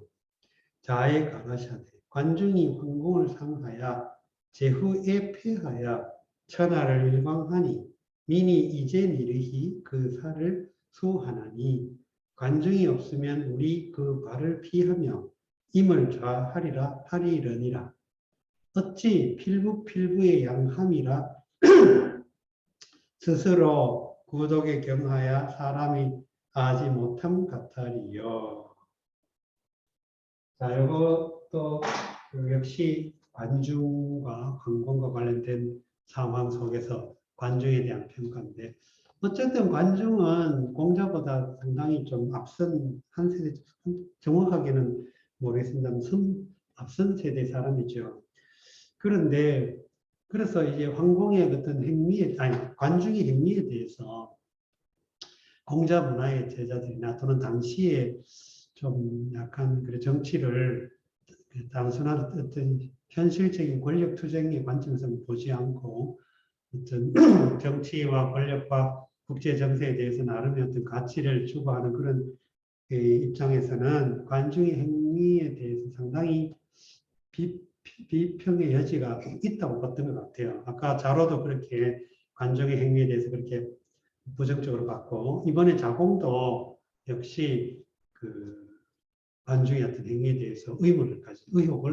자에 가라샤되 관중이 황공을 상하야 제후에 패하야 천하를 일광하니 민이 이제 미르히 그 살을 수하나니 관중이 없으면 우리 그 발을 피하며 임을 좌하리라 하리려니라. 어찌 필부의 양함이라 스스로 구독에 경하여 사람이 아지 못함 같으리요. 자, 이것도 역시 관중과 관공과 관련된 상황 속에서 관중에 대한 평가인데, 어쨌든 관중은 공자보다 상당히 좀 앞선 한 세대, 정확하게는 모르겠습니다만 앞선 세대 사람이죠. 그런데 그래서 이제 황공의 어떤 행위에, 아니 관중의 행위에 대해서 공자 문화의 제자들이나 또는 당시에 좀 약간 그 정치를 단순한 어떤 현실적인 권력 투쟁의 관점에서 보지 않고 어떤 정치와 권력과 국제 정세에 대해서 나름의 어떤 가치를 추구하는 그런 입장에서는 관중의 행위에 대해서 상당히 비평의 여지가 있다고 봤던 것 같아요. 아까 자로도 그렇게 관중의 행위에 대해서 그렇게 부정적으로 봤고, 이번에 자공도 역시 그 관중의 어떤 행위에 대해서 의혹을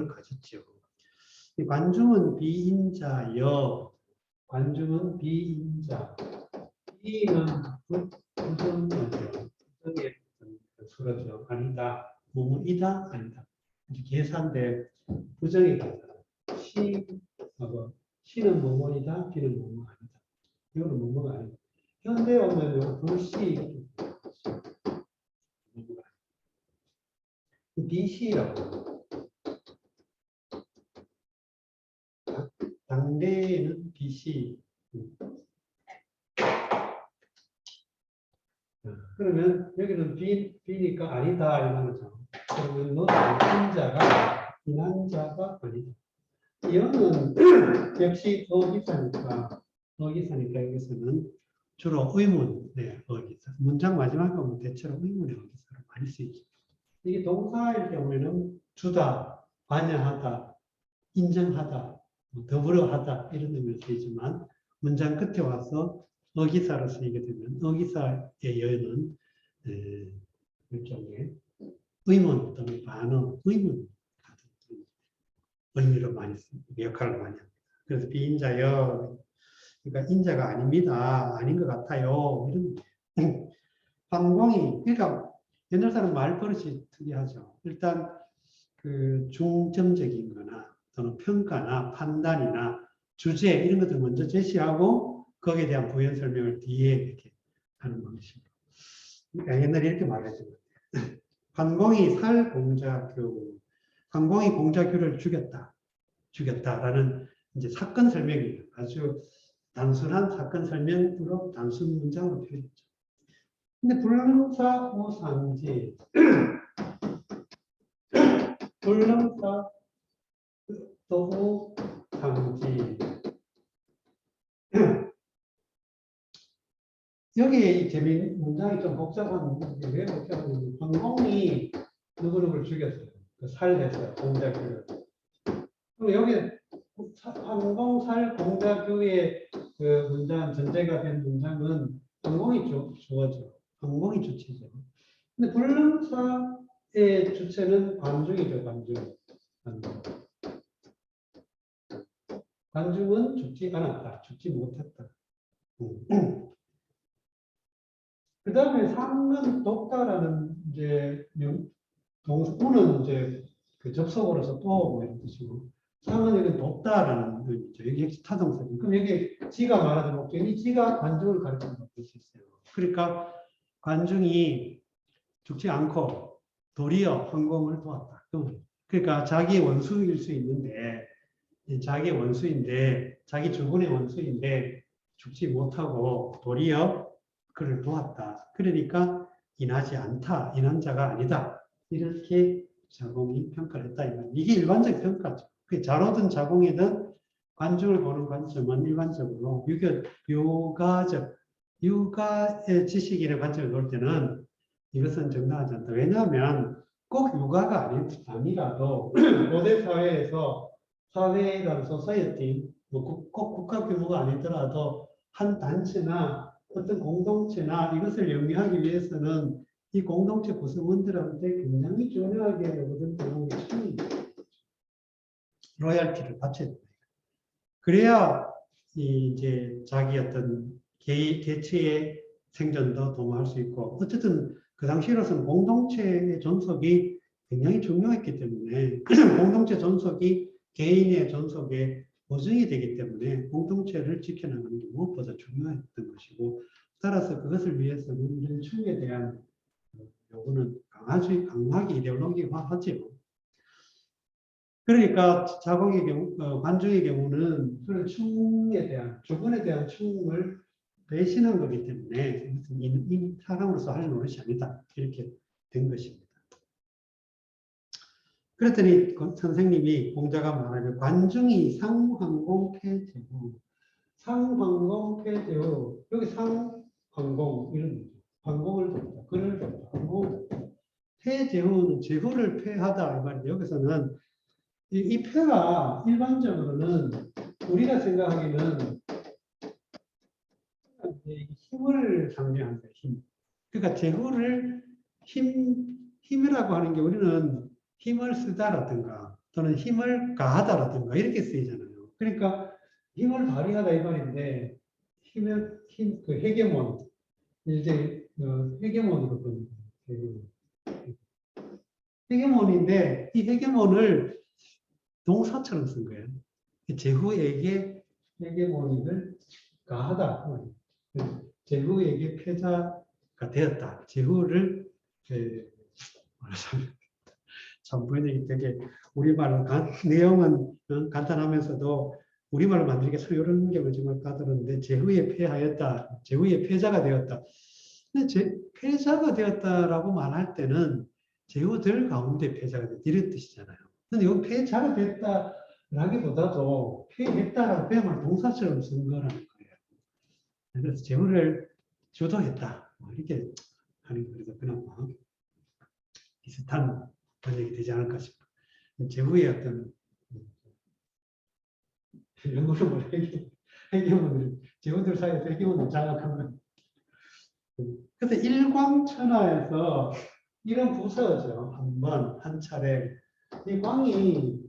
가졌죠. 이 관중은 비인자여, 관중은 비인자, 비는 부정이죠. 부정의 수로죠. 아니다, 뭐뭐이다, 아니다. 계산대 부정이 가잖아. 시는 뭐뭐이다, 비는 뭐뭐 아니다. 이거는 뭐뭐가 아니다. 현대에 오면 불시 BC라고 당대에는 BC. 그러면 여기는 B니까 아니다 이거죠. 그러면 너는 인한자가 아니다. 이거는 역시 어기사니까 여기서는 주로 의문의 어기사. 문장 마지막에 보면 대체로 의문의 어기사로 많이 쓰이죠. 이게 동사일 경우에는 주다, 관여하다, 인정하다, 더불어하다 이런 의미로 쓰이지만 문장 끝에 와서 어기사로 쓰이게 되면 어기사의 여는 일종의 의문 또는 반응, 의문 같은 의미로 많이 씁니다. 역할을 많이 합니다. 그래서 비인자여, 그러니까 인자가 아닙니다. 아닌 것 같아요. 이런 황공이, 그러니까 옛날 사람 말버릇이 특이하죠. 일단 그 중점적인 거나 또는 평가나 판단이나 주제 이런 것들 먼저 제시하고 거기에 대한 부연 설명을 뒤에 이렇게 하는 방식. 그러니까 옛날에 이렇게 말하죠. 관공이 관공이 공자교를 죽였다라는 이제 사건 설명이에요. 아주 단순한 사건 설명으로 단순 문장으로 표현했죠. 근데 불능사 오상지 불능사 또 오상지 여기에 이 재미있는 문장이 좀 복잡한 게 왜 복잡한지 황공이 누구누구를 죽였어요. 살했어요. 공자교를. 그럼 여기 황공살 공자교의 그 문장 전제가 된 문장은 황공이 주어죠. 황공이 주체죠. 근데 불능사의 주체는 관중이죠. 관중은 죽지 않았다. 죽지 못했다. 그 다음에 상은 돕다라는 이제 동사는 이제 그 접속어로서 또 이런 뜻이고 상은 여기 돕다라는 의미죠. 여기 역시 타동사죠. 그럼 여기 지가 말하는 목적이 지가 관중을 가리키는 것일 수 있어요. 그러니까 관중이 죽지 않고 도리어 황공을 도왔다. 그러니까 자기 원수일 수 있는데 자기 주군의 원수인데 죽지 못하고 도리어 그를 도왔다. 그러니까 인하지 않다. 인한 자가 아니다. 이렇게 자공이 평가를 했다. 이게 일반적 평가죠. 자로든 자공이든 관중을 보는 관점은 일반적으로 육아의 지식인의 관점을 볼 때는 이것은 정당하지 않다. 왜냐하면 꼭 육아가 아니라도 고대 사회에서 사회라는 소사이어티, 꼭 국가 규모가 아니더라도 한 단체나 어떤 공동체나 이것을 영위하기 위해서는 이 공동체 구성원들한테 굉장히 중요하게 얻은 대목이 충입니다. 로얄티를 바쳐야 됩니다. 그래야 이제 자기 어떤 개체의 생존도 도모할 수 있고, 어쨌든 그 당시로서는 공동체의 존속이 굉장히 중요했기 때문에 공동체 존속이 개인의 존속에 보증이 되기 때문에 공동체를 지켜나가는 게 무엇보다 중요했던 것이고, 따라서 그것을 위해서는 이런 충에 대한 요구는 강하게 이데올로기화하죠. 그러니까 자공의 경우, 관중의 경우는 그런 주군에 대한 충을 배신한 거기 때문에 사람으로서 할 노릇이 아니다. 이렇게 된 것입니다. 그랬더니 선생님이 공자가 말하는 관중이 상황공 폐제후, 상황공 폐제후, 여기 상황공 이런 거죠. 황공을 돕다, 그를 돕다, 황공 폐제후는 제후를 폐하다 이 말인데 여기서는 이 표가 일반적으로는 우리가 생각하기는 힘을 상징한다. 힘. 그러니까 제후를 힘이라고 하는 게 우리는 힘을 쓰다라든가 또는 힘을 가하다라든가 이렇게 쓰이잖아요. 그러니까 힘을 발휘하다 이 말인데 그 헤게몬 이제 헤게몬으로 보는 거예요. 헤게몬인데 이 헤게몬을 동사처럼 쓴 거예요. 제후에게 헤게모니를 가하다. 제후에게 패자가 되었다. 제후를 참 번역이 되게 우리말로 내용은 간단하면서도 우리말로 만들기가 참 이런 게 정말 까다로운데 제후에 패하였다. 제후에 패자가 되었다. 근데 패자가 되었다라고 말할 때는 제후들 가운데 패자가 됐다. 이런 뜻이잖아요. 근데 이건 패자가 됐다라기보다도 패했다라고 그야말로 동사처럼 쓴 거라는 거예요. 그래서 제후를 주도했다. 이렇게 하는 거라서 그나마 비슷한 번역이 되지 않을까 싶어요. 제후의 어떤 영어로 해경원을 제후들 사이에서 해경원을 장악한 거. 그래서 일광천하에서 이런 부서죠. 한 차례 이 광이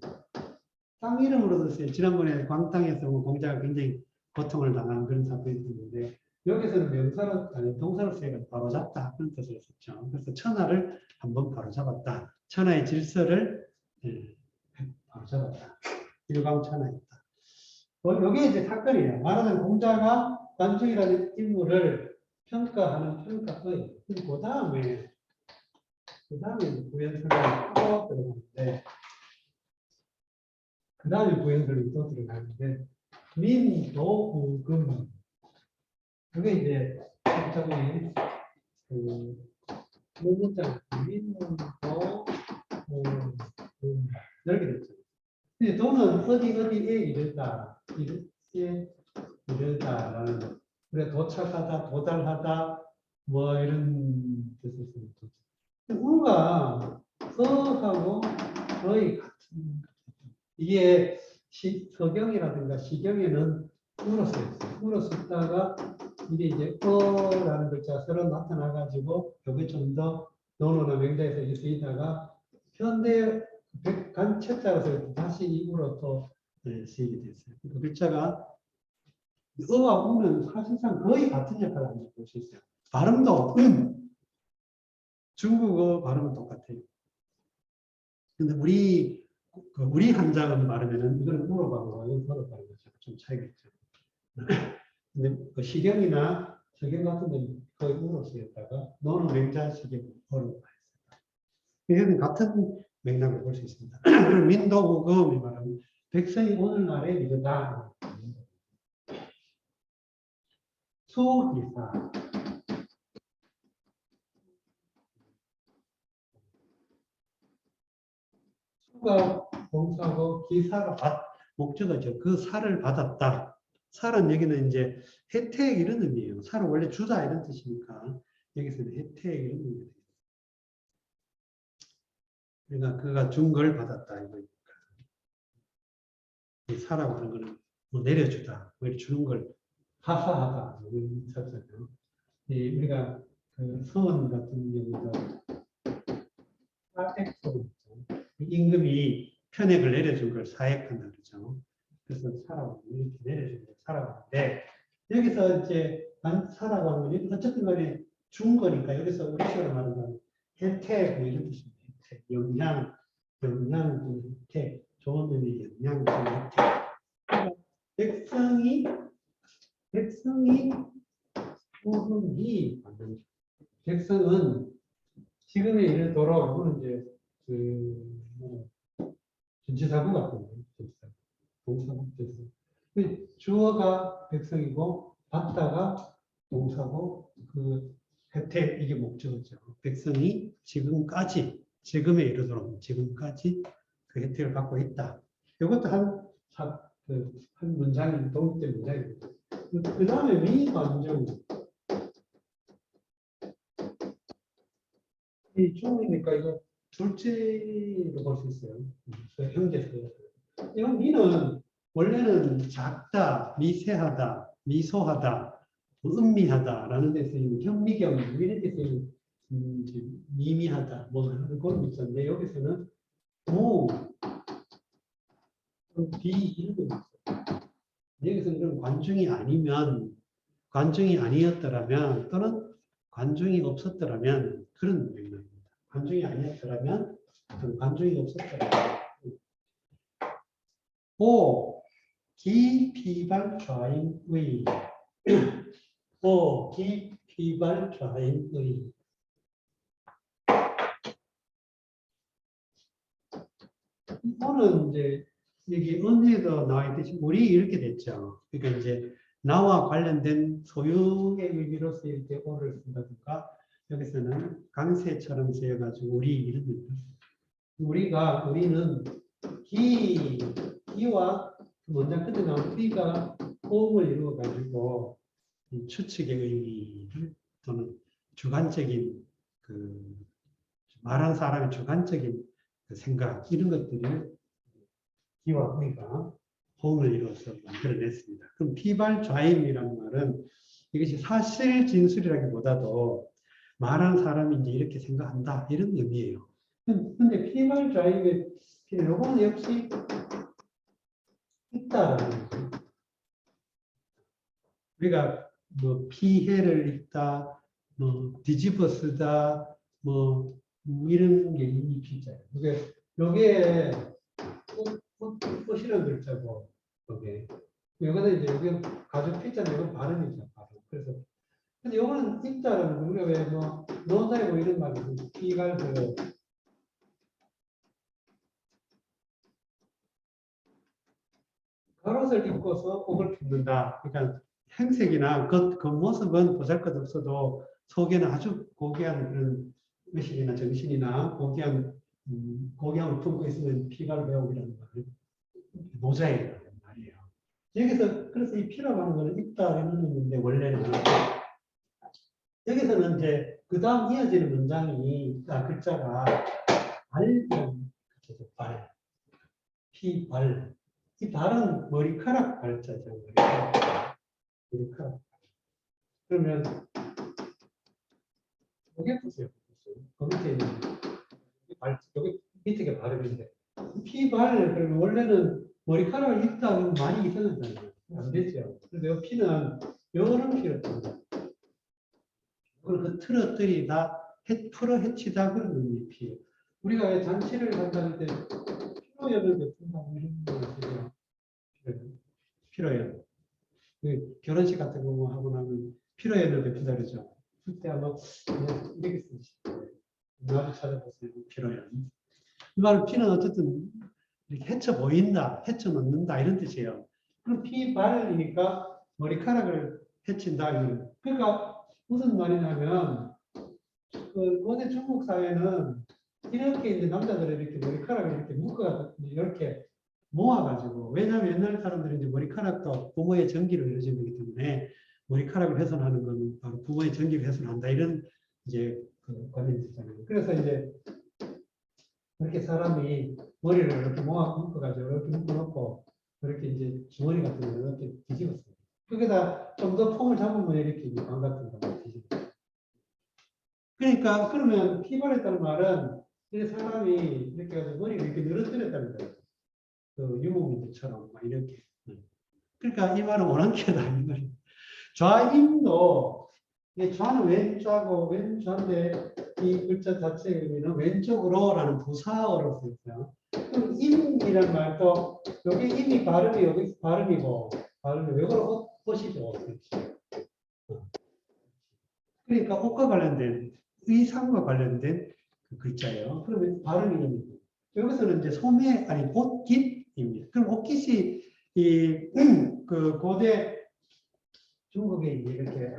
땅 이름으로도 쓰여요. 지난번에 광땅에서 공자가 굉장히 고통을 당한 그런 사건이 있었는데 여기서는 명사로 아니 동사로 쓰여서 바로잡다 그런 뜻을 썼죠. 그래서 천하를 한번 바로잡았다. 천하의 질서를 바로잡았다. 일광천하였다. 여기 이제 사건이에요. 말하자면 공자가 관중이라는 인물을 평가하는 평가예요. 그 다음에 부연설이 또 들어가는데 그 다음에 부연설이 또 들어가는데 민도우금 그게 이제 저기 그 문장 민도우금 이렇게 됐죠. 근데 도는 어디에 이르다 이르다라는 거. 그래 도착하다 도달하다 뭐 이런 뜻을 씁니다. 우가 서하고 거의 같은 이게 서경이라든가 시경에는 우로 쓰였어요. 우로 썼다가 이게 이제 어라는 글자가 새로 나타나가지고 여기 좀 더 논어나 명자에서 이렇게 쓰이다가 현대 백간체자로서 다시 이으로 또 쓰이게 됐어요. 그 글자가 어와 우는 사실상 거의 같은 역할을 한다고 볼 수 있어요. 발음도 중국어 발음은 똑같아요. 근데 우리 한자음 발음에는 이거는 우로 발음하고 이건 어로 발음하고 좀 차이가 있죠. 근데 그 시경이나 서경 같은 데는 거의 우로 쓰였다가 너는 맹자 시경 어로 했습니다. 이거는 같은 맥락을 볼 수 있습니다. 그럼 민도우금이 말하면 백성이 오늘날에 이거다. 수기사 수가 동사고 기사가 목적어죠. 그 사를 받았다. 살은 여기는 이제 혜택 이런 의미예요. 살은 원래 주다 이런 뜻이니까 여기서는 혜택 이런 의미예요. 그러니까 그가 준 걸 받았다 이거니까. 사라고 하는 거는 뭐 내려주다, 뭐 주는 걸 하하하다 이런 뜻이죠. 우리가 그 서원 같은 경우도 사액소 임금이 편액을 내려준 걸 사액한다 그러죠. 그래서 사라고 이렇게 내려준 걸 사라고 하는데 여기서 이제 사라고 하는 건 어쨌든 간에 준 거니까 여기서 우리식으로 말하면 혜택 뭐 이런 뜻입니다. 혜택, 영양 혜택, 좋은 의미 영양 혜택. 백성이 후흥이 백성은 지금에 이르도록 이거는 이제 전치사구 같은 거예요. 동사구, 주어가 백성이고 받다가 동사고 그 혜택 이게 목적어죠. 백성이 지금에 이르도록 지금까지 그 혜택을 받고 있다. 이것도 한 문장이 독립된 문장입니다. 그 다음에 미관중 이 중이니까 이거 둘째로 볼 수 있어요. 형제서. 이건 미는 원래는 작다, 미세하다, 미소하다, 뭐 은미하다라는 데서 있는 현미경 이런 데서 있는 미미하다 뭐 그런 거 있었는데 여기서는 무, 비 이런 거 있어요. 여기서는 그런 관중이 아니었더라면 또는 관중이 없었더라면 그런 맥락입니다. 관중이 아니었더라면 또는 관중이 없었더라면 오, 기, 피발, 좌인의 오, 기, 피발, 좌인의 오는 이제 여기 언니에도 나와 있듯이 우리 이렇게 됐죠. 그러니까 이제 나와 관련된 소유의 의미로서 이렇게 오를 쓴다든가 여기서는 강세처럼 쓰여가지고 우리 이런 의미. 우리는 기와 문장 끝에 나온 우리가 호응을 이루어가지고 추측의 의미를 또는 주관적인 말하는 사람의 주관적인 생각 이런 것들을 기와 의가 호응을 이루어서 만들어냈습니다. 그럼 피발좌임이라는 말은 이것이 사실 진술이라기보다도 말하는 사람이 이제 이렇게 생각한다 이런 의미예요. 근데 피발좌임의 요거는 역시 있다라는 거예요. 우리가 뭐 피해를 입다, 뭐 뒤집어 쓰다, 뭐 이런 게 이 피자예요. 요게 꽃이라는 글자고, 요게. 요거는 이제 여기 가죽 피자인데 이건 발음이죠, 발음. 그래서 근데 요거는 입자라는 거 우리가 왜 뭐 노사에 뭐 이런 말이 피갈 그 겉옷을 입고서 옷을 입는다. 그러니까 행색이나 겉모습은 보잘것없어도 속에는 아주 고귀한 그런 의식이나 정신이나 고귀함을 품고 있으면 피갈 배옥이라는 말을 모자이라는 말이에요. 여기서 그래서 이 피라고 하는 거는 있다 이런 의미인데 원래는 여기서는 이제 그 다음 이어지는 문장이 글자가 발이라는 발, 피발. 이 발은 머리카락 발자죠. 머리카락. 그러면 여기 보세요. 그 밑에 있는 여기 밑에 발음인데 피발 그러면 원래는 머리카락을 입다 하면 많이 이상하잖아요. 안 되죠. 그래서 이 피는 이런 피를 씁니다. 그 틀어뜨리다, 풀어 헤치다 그런 의미의 피예요. 우리가 왜 잔치를 한다는 때 피로연을 베푼다 이런 거 쓰죠. 피로연. 그 결혼식 같은 거 하고 나면 피로연을 베푼다 그러죠. 그때 아마 이렇게 쓰시죠. 누가를 찾아보세요. 피로연. 이 말 피는 어쨌든 이렇게 헤쳐 보인다, 헤쳐 넣는다 이런 뜻이에요. 그럼 피발이니까 머리카락을 헤친다 이거는. 그러니까 무슨 말이냐면 그 고대 중국 사회는 이렇게 이제 남자들이 이렇게 머리카락을 이렇게 묶어 이렇게 모아가지고 왜냐하면 옛날 사람들이 이제 머리카락도 부모의 전기를 이루어진 거기 때문에 머리카락을 훼손하는 건 바로 부모의 전기를 훼손한다 이런 이제 그 관념이 있잖아요. 그래서 이제 이렇게 사람이 머리를 이렇게 묶어가지고 이렇게 묶어놓고 이렇게 이제 주머니 같은 거 이렇게 뒤집었어요. 거기다 좀 더 폼을 잡으면 이렇게 방 같은 거 뒤집어요. 그러니까 그러면 피발했다는 말은 이 사람이 이렇게 해서 머리를 이렇게 늘어뜨렸다는 거예요. 그 유목민들처럼 막 이렇게. 그러니까 이 말은 원한캐다 이 말이. 좌임도 좌는 왼좌고 왼좌인데 이 글자 자체의 의미는 왼쪽으로라는 부사어로 쓰였어요. 그럼 임이란 말도 여기 임이 발음이 여기 발음이고 발음이 외국어로 옷이죠. 그러니까 옷과 관련된 의상과 관련된 그 글자예요. 그러면 발음이 됩니다. 여기서는 이제 소매 아니 옷깃입니다. 그럼 옷깃이 그 고대 중국에 이렇게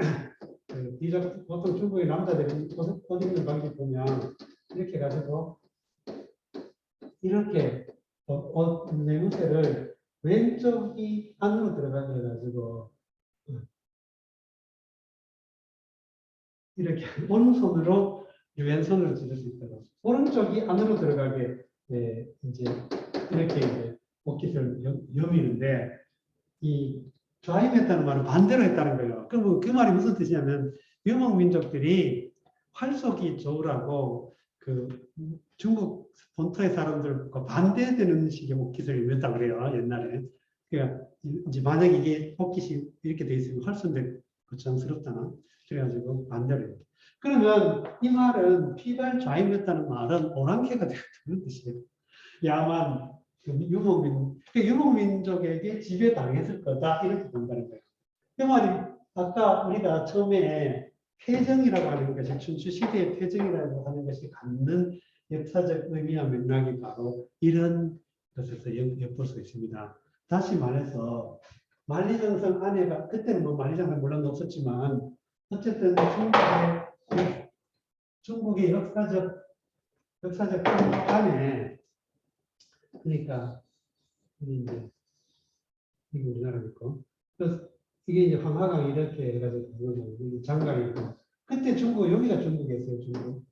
보통 중국의 남자들이 옷 입는 방식 보면 이렇게 가지고 이렇게 옷 내무새를 왼쪽이 안으로 들어가게 해가지고 이렇게 오른손으로 왼손으로 찢을 수 있도록 오른쪽이 안으로 들어가게 이제 이렇게 이제 옷깃을 여미는데 이 좌임했다는 말은 반대로 했다는 거예요. 그럼 그 말이 무슨 뜻이냐면 유목 민족들이 활속이 좋으라고 그 중국 본토의 사람들과 반대되는 식의 옷깃을 입었다 그래요. 옛날에. 그러니까 이제 만약에 이게 옷깃이 이렇게 돼 있으면 활손데 거창스럽잖아. 그래가지고 반대로 해요. 그러면 이 말은 피발 좌임했다는 말은 오랑캐가 되는 뜻이에요. 야만 유목민족에게 지배당했을 거다 이렇게 본다는 거예요. 그 말이 아까 우리가 처음에 패정이라고 하는 것이 춘추 시대의 패정이라고 하는 것이 갖는 역사적 의미와 맥락이 바로 이런 것에서 엿볼 수 있습니다. 다시 말해서 만리장성 안에가 그때는 뭐 만리장성 물론 없었지만 어쨌든 중국의 역사적 안에 그러니까 이제 이게 우리나라 있고 그래서 이게 이제 황하강 이렇게 해가지고 장강이 있고 그때 중국 여기가 중국이었어요. 중국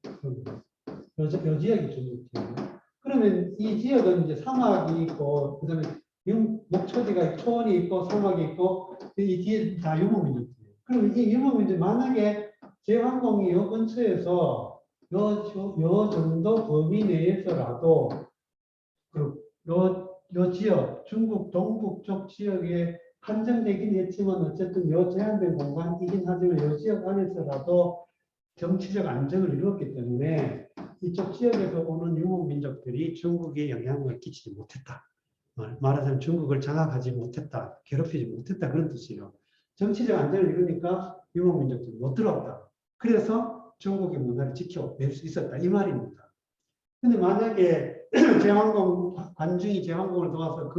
요 지역이 중국이에요. 그러면 이 지역은 이제 사막이 있고 그다음에 목초지가 초원이 있고 사막이 있고 이 뒤에 다 유목민족이에요. 그러면 이 유목민족 만약에 제왕공이 요 근처에서 요 정도 범위 내에서라도 요 지역, 중국 동북 쪽 지역에 한정되긴 했지만 어쨌든 요 제한된 공간이긴 하지만 요 지역 안에서라도 정치적 안정을 이루었기 때문에 이쪽 지역에서 오는 유목민족들이 중국에 영향을 끼치지 못했다. 말하자면 중국을 장악하지 못했다. 괴롭히지 못했다. 그런 뜻이에요. 정치적 안정을 이루니까 유목민족들이 못 들어왔다. 그래서 중국의 문화를 지켜낼 수 있었다. 이 말입니다. 근데 만약에 제왕공, 관중이 제왕공을 도와서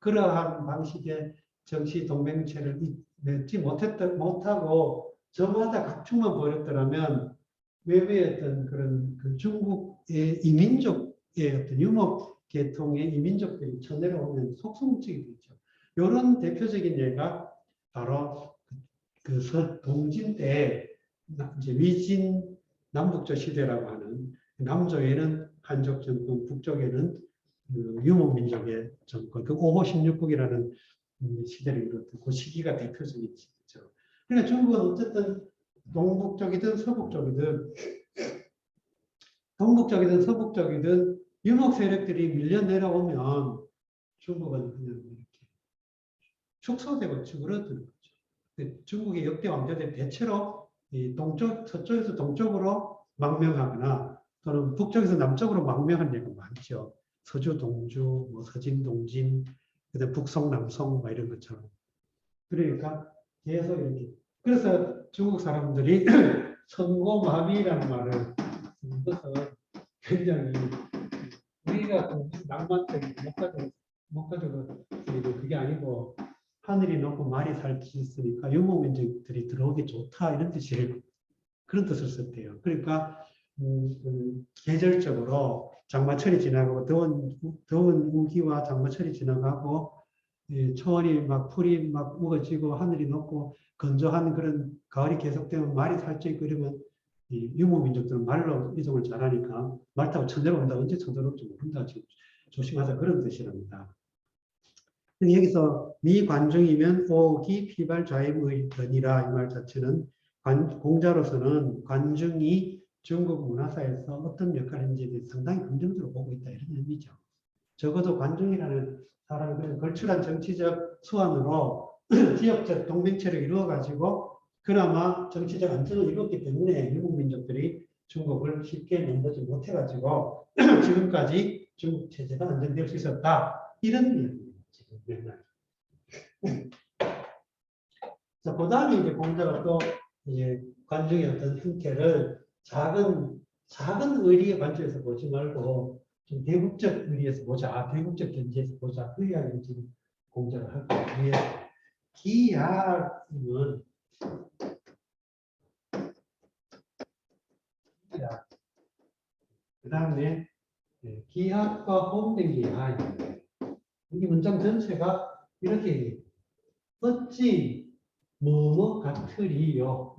그러한 방식의 정치 동맹체를 맺지 못하고 저마다 각축만 벌였더라면 외부의 어떤 그런 그 중국의 이민족의 어떤 유목 계통의 이민족들이 쳐내려오면 속수무책이 되죠. 이런 대표적인 예가 바로 그 동진 때 이제 위진 남북조 시대라고 하는 남조에는 한족 정권, 북쪽에는 그 유목민족의 정권, 그 5호 16국이라는 시대를 이뤘던 그 시기가 대표적인 시기죠. 그러니까 중국은 어쨌든 동북쪽이든 서북쪽이든 동북쪽이든 서북쪽이든 유목 세력들이 밀려 내려오면 중국은 그냥 이렇게 축소되고 쭈그러드는 거죠. 중국의 역대 왕조들이 대체로 이 서쪽에서 동쪽으로 망명하거나 또는 북쪽에서 남쪽으로 망명한 예가 많죠. 서주, 동주, 뭐 서진, 동진, 그다음 북송, 남송, 뭐 이런 것처럼. 그러니까 계속 이렇게. 그래서 중국 사람들이 선고마비라는 말을 써서 굉장히 우리가 낭만적인 목가적으로 그게 아니고 하늘이 높고 말이 살찌으니까 유목민족들이 들어오기 좋다 이런 뜻이에요. 그런 뜻을 썼대요. 그러니까 계절적으로 장마철이 지나가고 더운 우기와 장마철이 지나가고 초원이 막 풀이 막 우거지고 하늘이 높고 건조한 그런 가을이 계속되면 말이 살쪄 있고 이러면 유목민족들은 말로 이동을 잘하니까 말 타고 천내려온다. 언제 천내려올지 모른다. 조심하자 그런 뜻이랍니다. 여기서 미관중이면 오기 피발 좌임의변이라 이 말 자체는 공자로서는 관중이 중국 문화사에서 어떤 역할을 했는지 상당히 긍정적으로 보고 있다 이런 의미죠. 적어도 관중이라는 사람은 걸출한 정치적 수완으로 지역적 동맹체를 이루어가지고 그나마 정치적 안정을 이루었기 때문에 유목민족들이 중국을 쉽게 넘보지 못해가지고 지금까지 중국 체제가 안정될 수 있었다 이런 이야기입니다. 자, 그 다음에 이제 공자가 또 이제 관중의 어떤 형태를 작은 의리의 관점에서 보지 말고 좀 대국적 의리에서 보자, 대국적 견지에서 보자. 그 이야기를 지금 공자가 할 거예요. 기약은 그 다음에 기약과 혼된 게 야인데 이 문장 전체가 이렇게 어찌 뭐뭐 같으리요.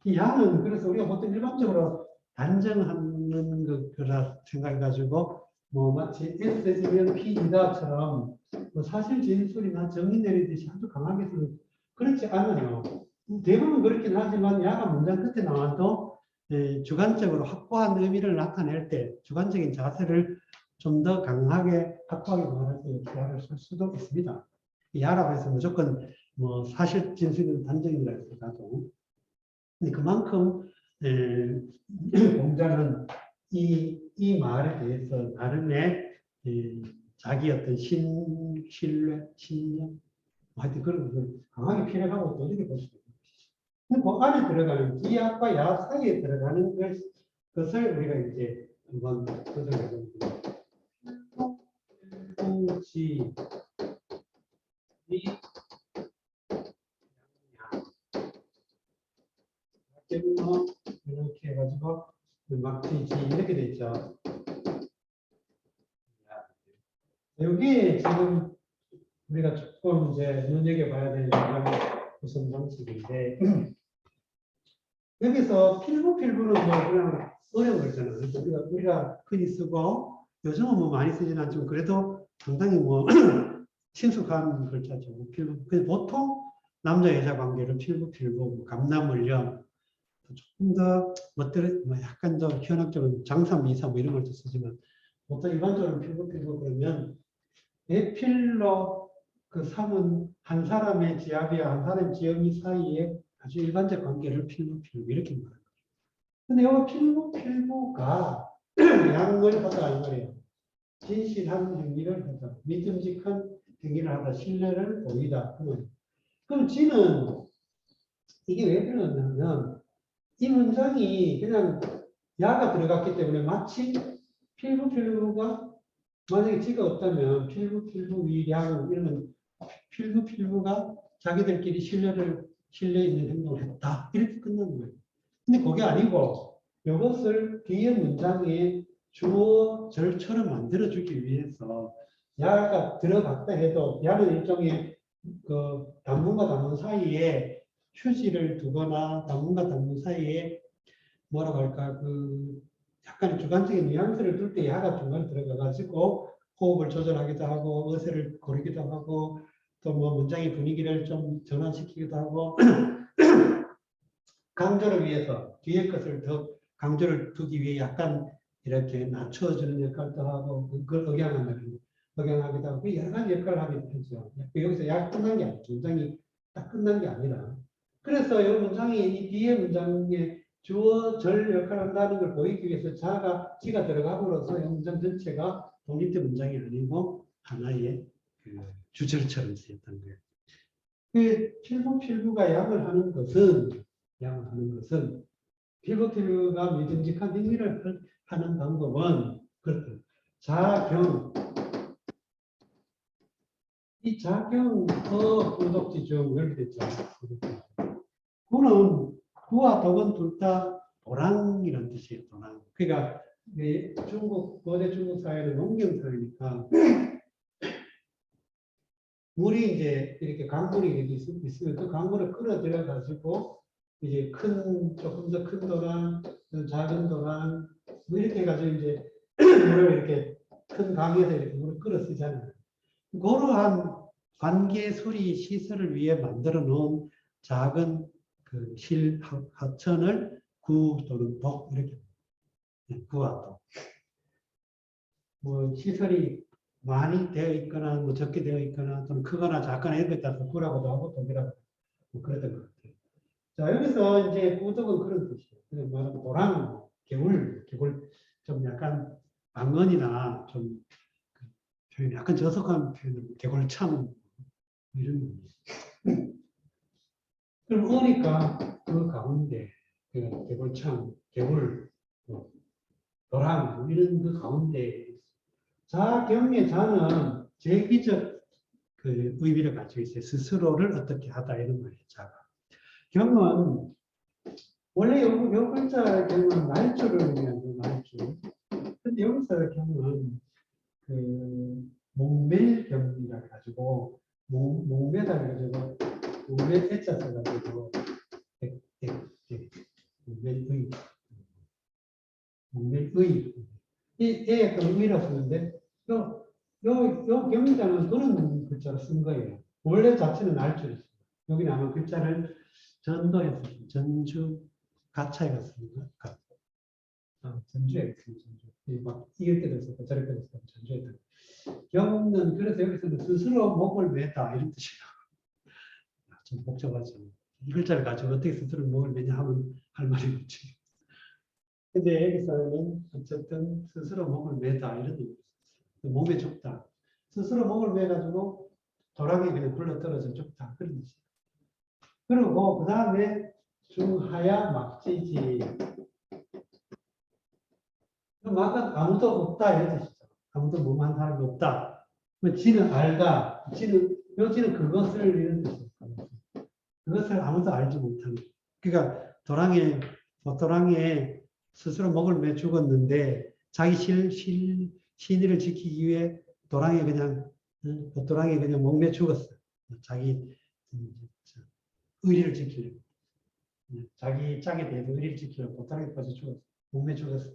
이 야는 그래서 우리가 보통 일반적으로 단정하는 거라 생각해가지고 뭐 마치 S면 P이다처럼 뭐 사실 진술이나 정의 내리듯이 아주 강하게 쓰는 그렇지 않아요. 대부분 그렇긴 하지만 야가 문장 끝에 나와도 주관적으로 확고한 의미를 나타낼 때 주관적인 자세를 좀 더 강하게 확고하게 말할 때 야를 쓸 수도 있습니다. 야라고 해서 무조건 뭐 사실 진술은 단정이라 해서 가도 근데 그만큼 공자는 이 말에 대해서 나름의 자기 어떤 신뢰, 신념, 하여튼 그런 것을 강하게 필요하고 또 이렇게 볼 수도 있는 것이죠. 그 안에 들어가는 기약과 야 사이에 들어가는 것을 우리가 이제 한번 분석해 보면 지, 이, 양, 이렇게 해가지고 막지지 이렇게 돼 있죠. 여기 지금 우리가 조금 이제 눈여겨봐야 되는 구성 방식인데 여기서 필부는 뭐 그냥 어려운 거잖아요. 우리가 흔히 쓰고 요즘은 뭐 많이 쓰지는 않지만 그래도 상당히 뭐 친숙한 글자죠. 필부. 보통 남자 여자 관계를 필부, 뭐 감남을요. 조금 더 뭐 약간 더 현학적으로 장삼, 미삼 뭐 이런 걸 쓰지만 보통 일반적으로 필부 그러면 대필로 그 삼은 한 사람의 지압이와 한 사람의 지음이 사이에 아주 일반적 관계를 필부 이렇게 말합니다. 근데 이 필부가 양을 하다 이 말이에요. 진실한 행위를 하다, 믿음직한 행위를 하다, 신뢰를 보이다. 그럼 지는 이게 왜 그러냐면 이 문장이 그냥 야가 들어갔기 때문에 마치 필부가 만약에 지가 없다면 필부 위량 이러면 필부가 자기들끼리 신뢰 있는 행동을 했다 이렇게 끝나는 거예요. 근데 그게 아니고 이것을 뒤에 문장에 주어 절처럼 만들어주기 위해서 야가 들어갔다 해도 야는 일종의 그 단문과 단문 사이에 휴지를 두거나 단문과 단문 사이에 뭐라고 할까 그 약간의 주관적인 뉘앙스를 둘 때 야가 중간에 들어가가지고 호흡을 조절하기도 하고 어세를 고르기도 하고 또 뭐 문장의 분위기를 좀 전환시키기도 하고 강조를 위해서 뒤에 것을 더 강조를 두기 위해 약간 이렇게 낮춰주는 역할도 하고 그걸 억양하기도 하고 여러 가지 역할을 하기도 하죠. 여기서 약 끝난 게 아니죠. 문장이 딱 끝난 게 아니라 그래서 이 문장이 이 뒤에 문장에 주어 절 역할을 한다는 걸 보이기 위해서 지가 들어감으로써 이 문장 전체가 독립된 문장이 아니고 하나의 그 주절처럼 쓰였던 거예요. 그 필부가 양을 하는 것은 필부가 믿음직한 행위를 하는 방법은 그렇다. 자경 이 자경 부독지중 이렇게 됐죠. 구는 구와 독은 둘 다 도랑이라는 뜻이에요. 도랑. 그러니까 고대 중국 사회는 농경 사회니까 물이 이제 이렇게 강물이 있으면 그 강물을 끌어들여 가지고 이제 조금 더 큰 도랑, 작은 도랑 뭐 이렇게 해가지고 이제 물을 이렇게 큰 강에서 이렇게 물을 끌어 쓰잖아요. 그러한 관계 수리 시설을 위해 만들어 놓은 작은 그 하천을 구 또는 독 이렇게 구와 독. 뭐 시설이 많이 되어 있거나 뭐 적게 되어 있거나 또는 크거나 작거나 이런 것에 따라서 구라고도 하고 독이라고 뭐 그랬던 것 같아요. 자 여기서 이제 구독은 그런 뜻이에요. 그냥 말하면 도랑, 개울 좀 약간 방언이나 좀 표현 약간 저속한 표현으로 개골참 이런 의미. 그럼 어니까 그 가운데 그 개골참, 개울, 도랑 이런 그 가운데 자경의 자는 제기적 그 의미를 가지고 있어요. 스스로를 어떻게 하다 이런 말이에요. 자가. 경은 원래 요 글자 경은 말주를 의미하는 말주. 근데 여기서 경은 그 목매경이라 가지고 목매다 가지고 목매 대자 써가지고 목매의 목매의. 이 애가 의라 쓰는데, 요 경자는 그런 글자를 쓴 거예요. 원래 자체는 알줄이었어요. 여기는 아마 글자를 전도해서 전주 가차에 갔습니다. 전주에 갔습니다. 전주. 막 이럴 때도 있었고 저럴 때도 있었고 전주에 갔 경는 그래서 여기서는 스스로 목을 매다 이런 뜻이에요. 좀 복잡하죠. 이 글자를 가지고 어떻게 스스로 목을 매냐 하면 할 말이 없지. 근데 여기서는 어쨌든 스스로 목을 매다 이런 의미. 몸에 죽다. 스스로 목을 매가지고 도랑이 그냥 굴러 떨어져 죽다. 그런 뜻이에요. 그리고 그 다음에 중하야 막지지. 막은 아무도 없다 이런 뜻이죠. 아무도 몸한 사람이 없다. 지는 알다. 지는 그것을 이런 뜻이에요. 그것을 아무도 알지 못하는. 그러니까 도랑에 스스로 목을 매 죽었는데 자기 신의를 지키기 위해 도랑에 그냥 목매 죽었어. 자기 의리를 지키려고. 자기 짝에 대해서 의리를 지키려고 도랑에 빠져 죽었어. 목매 죽었어.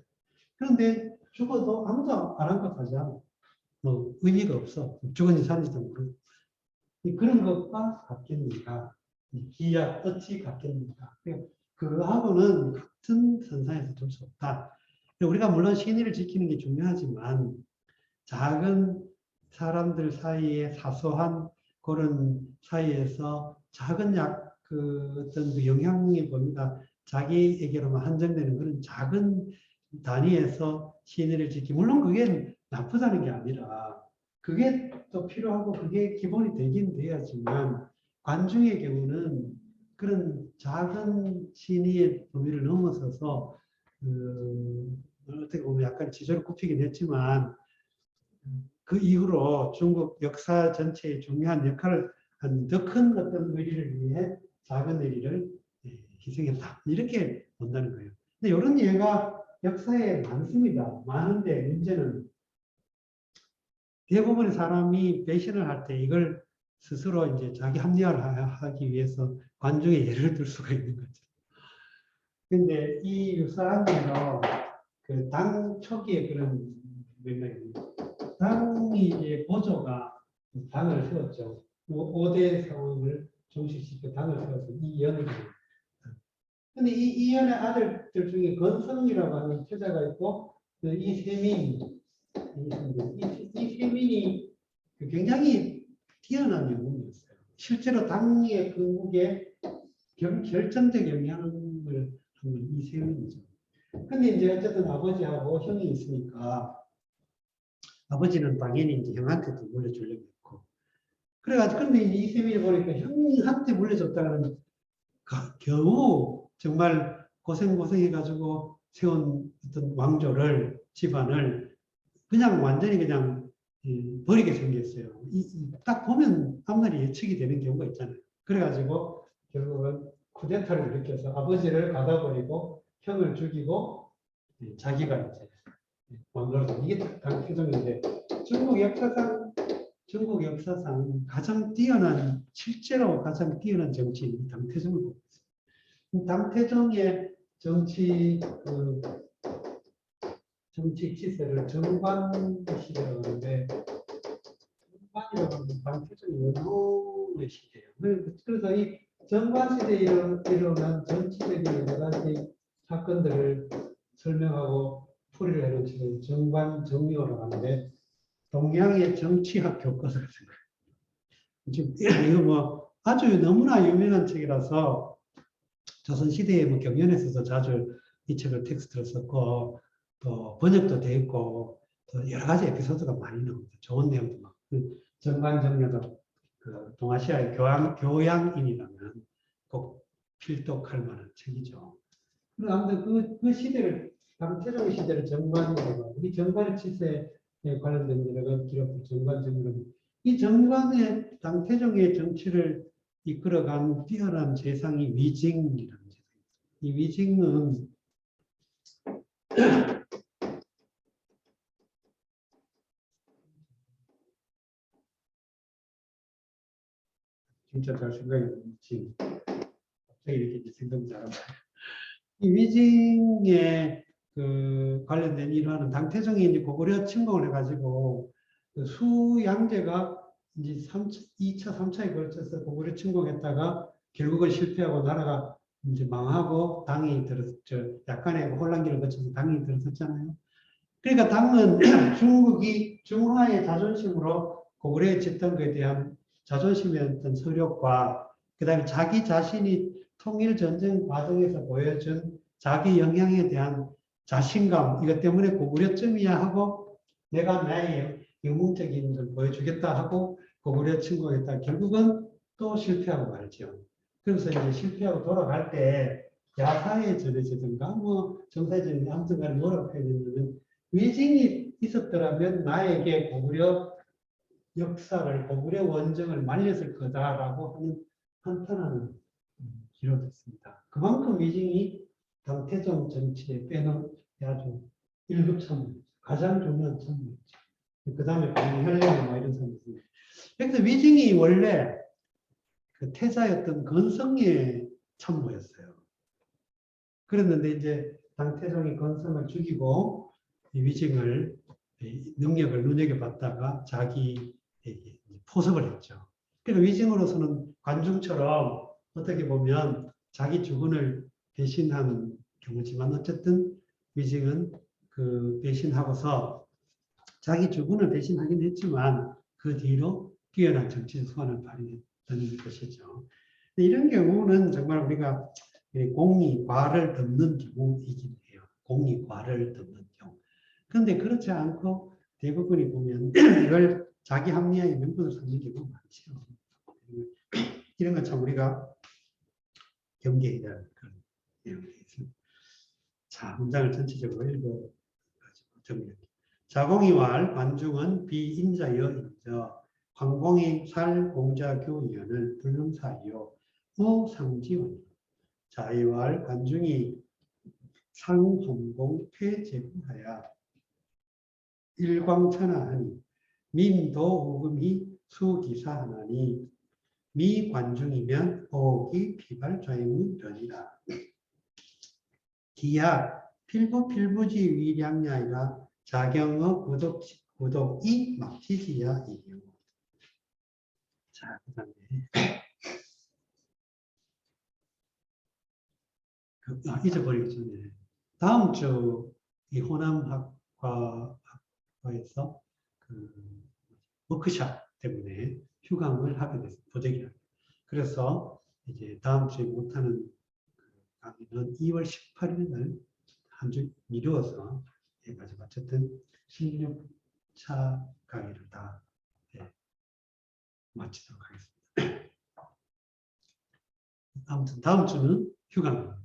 그런데 죽어도 아무도 아랑곳하지 않아. 뭐 의미가 없어. 죽은지 사는지도 모르고. 그런 것과 같겠는가? 기약 어찌 같겠는가? 그거하고는 같은 선상에서 둘 수 없다. 우리가 물론 신의를 지키는 게 중요하지만 작은 사람들 사이에 사소한 그런 사이에서 작은 어떤 그 영향의 범위가 자기에게로만 한정되는 그런 작은 단위에서 신의를 지키. 물론 그게 나쁘다는 게 아니라 그게 또 필요하고 그게 기본이 되긴 돼야지만 관중의 경우는 그런 작은 신의의 범위를 넘어서서 어떻게 보면 약간 지저를 굽히긴 했지만 그 이후로 중국 역사 전체에 중요한 역할을 한 더 큰 어떤 의리를 위해 작은 의리를 희생했다. 이렇게 본다는 거예요. 근데 이런 예가 역사에 많습니다. 많은데 문제는 대부분의 사람이 배신을 할 때 이걸 스스로 이제 자기 합리화를 하기 위해서 관중의 예를 들 수가 있는 거죠. 근데 이 유사한 예로 그 당 초기에 그런 맥락입니다. 당이 이제 보조가 당을 세웠죠. 5대 상황을 종식시켜 당을 세워서 이연을 근데 이연의 아들들 중에 건성이라고 하는 태자가 있고 이세민 이세민이 굉장히 뛰어난 영웅이었어요. 실제로 당의 건국에 결정적 영향을 한 이세민이죠. 근데 이제 어쨌든 아버지하고 형이 있으니까 아버지는 당연히 이제 형한테도 물려주려고 했고. 그래가지고, 근데 이제 이세민이 보니까 형한테 물려줬다가는 겨우 정말 고생해가지고 세운 어떤 왕조를, 집안을 그냥 완전히 그냥 버리게 생겼어요. 딱 보면 앞날이 예측이 되는 경우가 있잖아요. 그래가지고 결국은 쿠데타를 일으켜서 아버지를 가다버리고 형을 죽이고 자기가 이제 왕로로 이게 당태종인데 중국 역사상 가장 뛰어난 실제로 가장 뛰어난 정치인 당태종을 보고 있습니다. 당태종의 정치 치세를 정관 시대라고 하는데 정관이라고 하는 당태종의 원후의 시대예요. 그래서 이 정관 시대에 일어난 정치적인 여러 가지 사건들을 설명하고 풀이를 해놓은 책을 정관 정리호라고 하는데 동양의 정치학 교과서 같은 거예요. 지금 이거 뭐 아주 너무나 유명한 책이라서 조선시대에 뭐 경연에서도 자주 이 책을 텍스트로 썼고 또 번역도 돼 있고 또 여러 가지 에피소드가 많이 나옵니다. 좋은 내용도 많고 정관정려도 그 동아시아의 교양인이라면 꼭 필독할 만한 책이죠. 아무튼 그 시대를 당태종 시대를 정관이라고 하고 이 정관 치세에 관련된 여러 가지 기록들 정관정려 이 정관의 당태종의 정치를 이끌어간 뛰어난 재상이 위징이라는 재상입니다. 이 위징은 진짜 잘 생각이 나지 갑자기 이렇게 생각이 나요. 이 위징의 관련된 일을 하는 당태종이 이제 고구려 침공을 해가지고 그 수양제가 이제 2차, 3차에 걸쳐서 고구려 침공했다가 결국은 실패하고 나라가 이제 망하고 당이 약간의 혼란기를 거쳐서 당이 들어섰잖아요. 그러니까 당은 중국이 중화의 자존심으로 고구려에 짓던 것에 대한 자존심이었던 서력과 그다음에 자기 자신이 통일 전쟁 과정에서 보여준 자기 영향에 대한 자신감 이것 때문에 고구려쯤이야 하고 내가 나의 영웅적인 걸 보여주겠다 하고 고구려 침공했다. 결국은 또 실패하고 말죠. 그래서 이제 실패하고 돌아갈 때 야사에 전해지든가 뭐 정사에 아무튼 간에 뭐라고 해야 되냐면 위증이 있었더라면 나에게 고구려 역사를 고구려 원정을 말렸을 거다라고 하는 한탄하는 기록이 있습니다. 그만큼 위증이 당태종 정치에 빼놓은 아주 1급 참모였죠. 가장 중요한 참모였죠. 그 다음에 공현령 뭐 이런 사람이 있습니다. 그래서 위증이 원래 그 태자였던 건성의 참모였어요. 그랬는데 이제 당태종이 건성을 죽이고 위증을 능력을 눈여겨봤다가 자기에게 포섭을 했죠. 그래서 위증으로서는 관중처럼 어떻게 보면 자기 주군을 배신한 경우지만 어쨌든 위증은 그 배신하고서 자기 주군을 배신하긴 했지만 그 뒤로 뛰어난 정치적 소환을 발휘했던 것이죠. 이런 경우는 정말 우리가 공이 과를 덮는 경우이긴 해요. 공이 과를 덮는 경우. 그런데 그렇지 않고 대부분이 보면 이걸 자기 합리화의 명분을 삼는 경우가 많죠. 이런 것 참 우리가 경계해야 할 그런 내용이 있습니다. 자, 문장을 전체적으로 읽어가지고 정리할게요. 자공이왈 관중은 비인자여 인저 황공이 살 공자교이언을 불능사이요 무상지원이요 자이왈 관중이 상hom공 폐제부하야 일광천하하니 민도우금이 수기사하나니 미관중이면 어기 피발좌이문변이라 기야 필부필부지 위량야이라 자경의 구독이 막지지야 이요. 자, 그 다음에 잊어버리기 전에 다음 주 이 호남학과에서 그 워크샵 때문에 휴강을 하게 됐습니다. 도저히. 그래서 이제 다음 주에 못하는 강의는 2월 18일 날 한 주 미루어서 해가지고 어쨌든 16차 강의를 다 마치도록 하겠습니다. 아무튼 다음 주는 휴강입니다.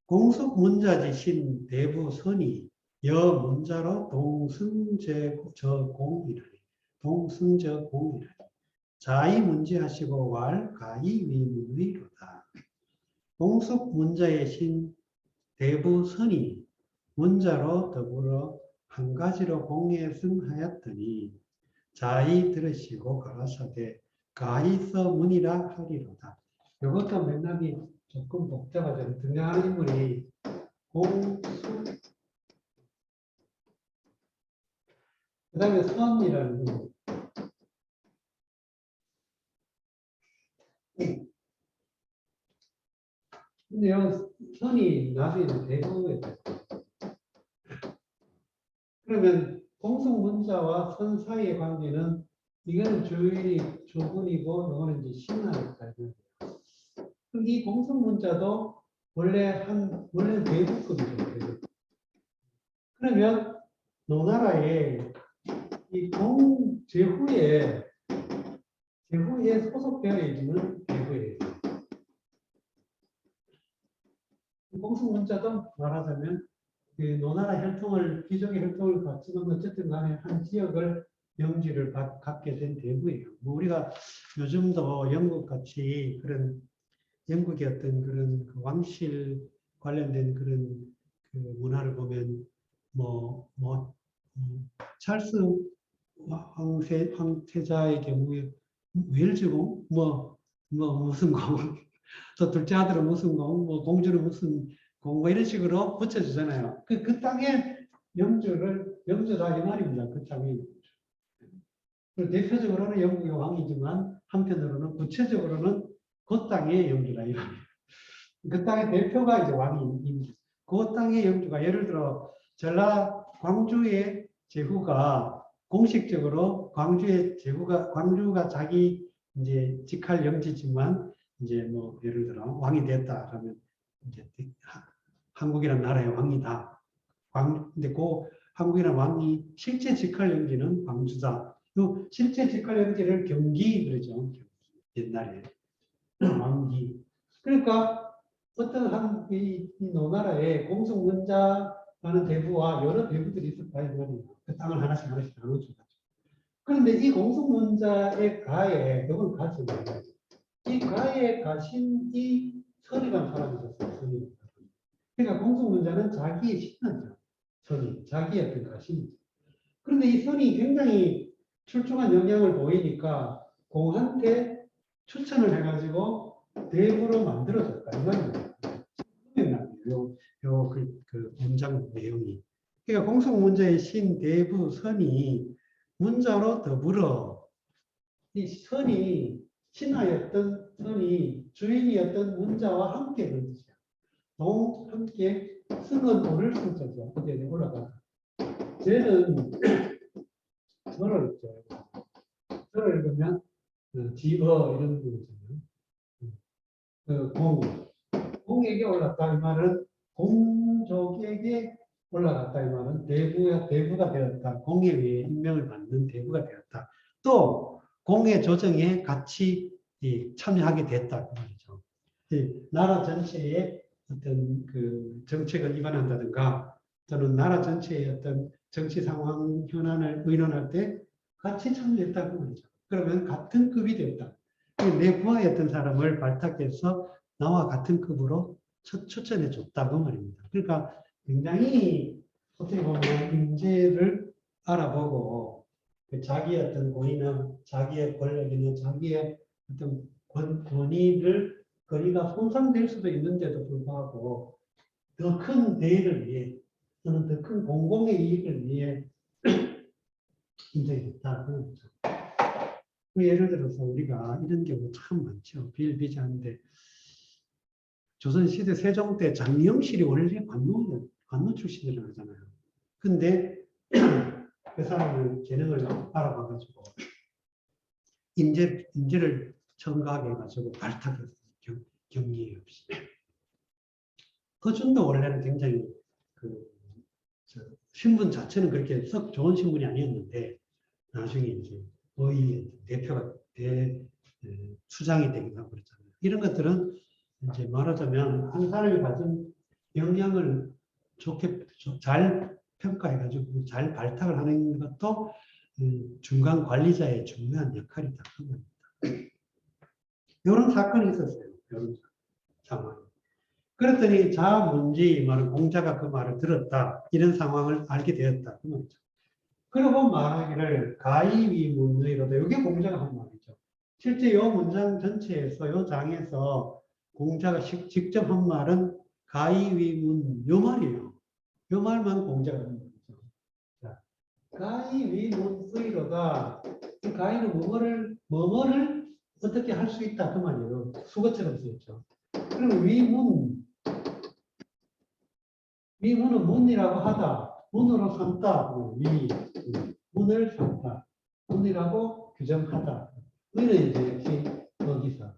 공숙문자지신 대부선이 여문자로 동승저공이라니 자이 문제하시고 왈 가이 위문의로다. 공숙문자의 신 대부선이 문자로 더불어 한 가지로 공예승하였더니 자이 들으시고 가라사대 가이서 문이라 하리로다. 이것도 맥락이 조금 복잡하죠. 등장하는 인물이 공수, 그 다음에 선이라는 인물. 근데 이 선이 나중에 대부에 돼요. 그러면 공승문자와 선 사이의 관계는 이거는 주인이 주군이고 이거는 이제 신하니까. 이 공승문자도 원래 대부급이죠. 그러면 노나라에 이 제후에 소속되어 있는 대부예요. 공승문자도 말하자면 그 노나라 혈통을 귀족의 혈통을 갖지만 어쨌든 간에 한 지역을 명지를 갖게 된 대부예요. 뭐 우리가 요즘도 영국 같이 그런 영국의 어떤 그런 그 왕실 관련된 그런 그 문화를 보면 찰스 황태자의 경우에 웰즈공 무슨 공 또 둘째 아들은 무슨 공, 뭐 공주는 무슨 공, 뭐 이런 식으로 붙여주잖아요. 그 땅의 영주다 이 말입니다. 그 땅이. 대표적으로는 영국의 왕이지만 한편으로는 구체적으로는 그 땅의 영주다 이 말이에요. 그 땅의 대표가 이제 왕입니다. 그 땅의 영주가 예를 들어 전라 광주의 제후가 공식적으로 광주가 자기 이제 직할 영지지만 이제 뭐 예를 들어 왕이 됐다 그러면 이제 한국이라는 나라의 왕이다. 근데 그 한국이라는 왕이 실제 직할 영지는 광주다. 또 실제 직할 영지를 경기 그러죠. 옛날에 왕기. 그러니까 어떤 이 노나라에 공성문자라는 대부와 여러 대부들이 있었다 이 말이에요. 그 땅을 하나씩 나눠주고. 그런데 이 공성문자의 가에, 이건 가죠. 이 가에 가신 이 선이라는 사람이 있었어요. 선이. 그러니까 공성문자는 자기의 신하죠. 선이. 자기의 어떤 가신이죠. 그런데 이 선이 굉장히 출중한 영향을 보이니까 공한테 추천을 해가지고 대부로 만들어졌다. 이거는 그 문장 내용이. 그러니까 공성문자의 신, 대부, 선이 문자로 더불어 이 선이 신하였던 선이 주인이었던 문자와 함께 그런 뜻이야. 함께 승은 오를 승자죠. 이제 올라가. 쟤는 저를 읽죠. 저를 읽으면 지어 이런 거잖아요. 공에게 올랐다 이 말은 공족에게 올라갔다 이 말은 대부가 되었다. 공에 의해 임명을 받는 대부가 되었다. 또 공의 조정에 같이 참여하게 됐다 그 말이죠. 나라 전체에 어떤 그 정책을 위반한다든가 또는 나라 전체의 어떤 정치 상황 현안을 의논할 때 같이 참여했다 그 말이죠. 그러면 같은 급이 됐다. 내 부하였던 사람을 발탁해서 나와 같은 급으로 추천해 줬다고 말입니다. 그러니까 굉장히 어떻게 보면 인재를 알아보고 자기의 어떤 고의나 자기의 권력이나 자기의 어떤 권위가 손상될 수도 있는데도 불구하고 더 큰 대의를 위해 또는 더 큰 공공의 이익을 위해 인정했다. 예를 들어서 우리가 이런 경우 참 많죠. 비일비재한데 조선시대 세종 때 장영실이 원래 관노 출신이라고 하잖아요. 근데 그 사람을 재능을 알아봐가지고 인재를 첨가하게 해가지고 발탁해서 경리 없이. 허준도 원래는 굉장히 신분 자체는 그렇게 썩 좋은 신분이 아니었는데 나중에 이제 거의 대표가 수장이 되기도 하고 그랬잖아요. 이런 것들은 이제 말하자면 한 사람이 가진 역량을 좋게 잘 평가해가지고 잘 발탁을 하는 것도 중간 관리자의 중요한 역할이다. 이런 사건이 있었어요. 이런 상황. 그랬더니 자문지 말은 공자가 그 말을 들었다. 이런 상황을 알게 되었다. 그 말이죠. 그러고 말하기를 가이위문의로다. 이게 공자가 한 말이죠. 실제 이 문장 전체에서 이 장에서 공자가 직접 한 말은 가이위문 요 말이에요. 요 말만 공자가 한 말이죠. 자, 가이위문의로다. 이 가이는 뭐뭐를 어떻게 할 수 있다 그 말이에요. 수거처럼 쓰였죠. 그럼 위문은 문이라고 하다. 문으로 삼다. 문을 삼다. 문이라고 규정하다. 의는 이제 역시 거기서.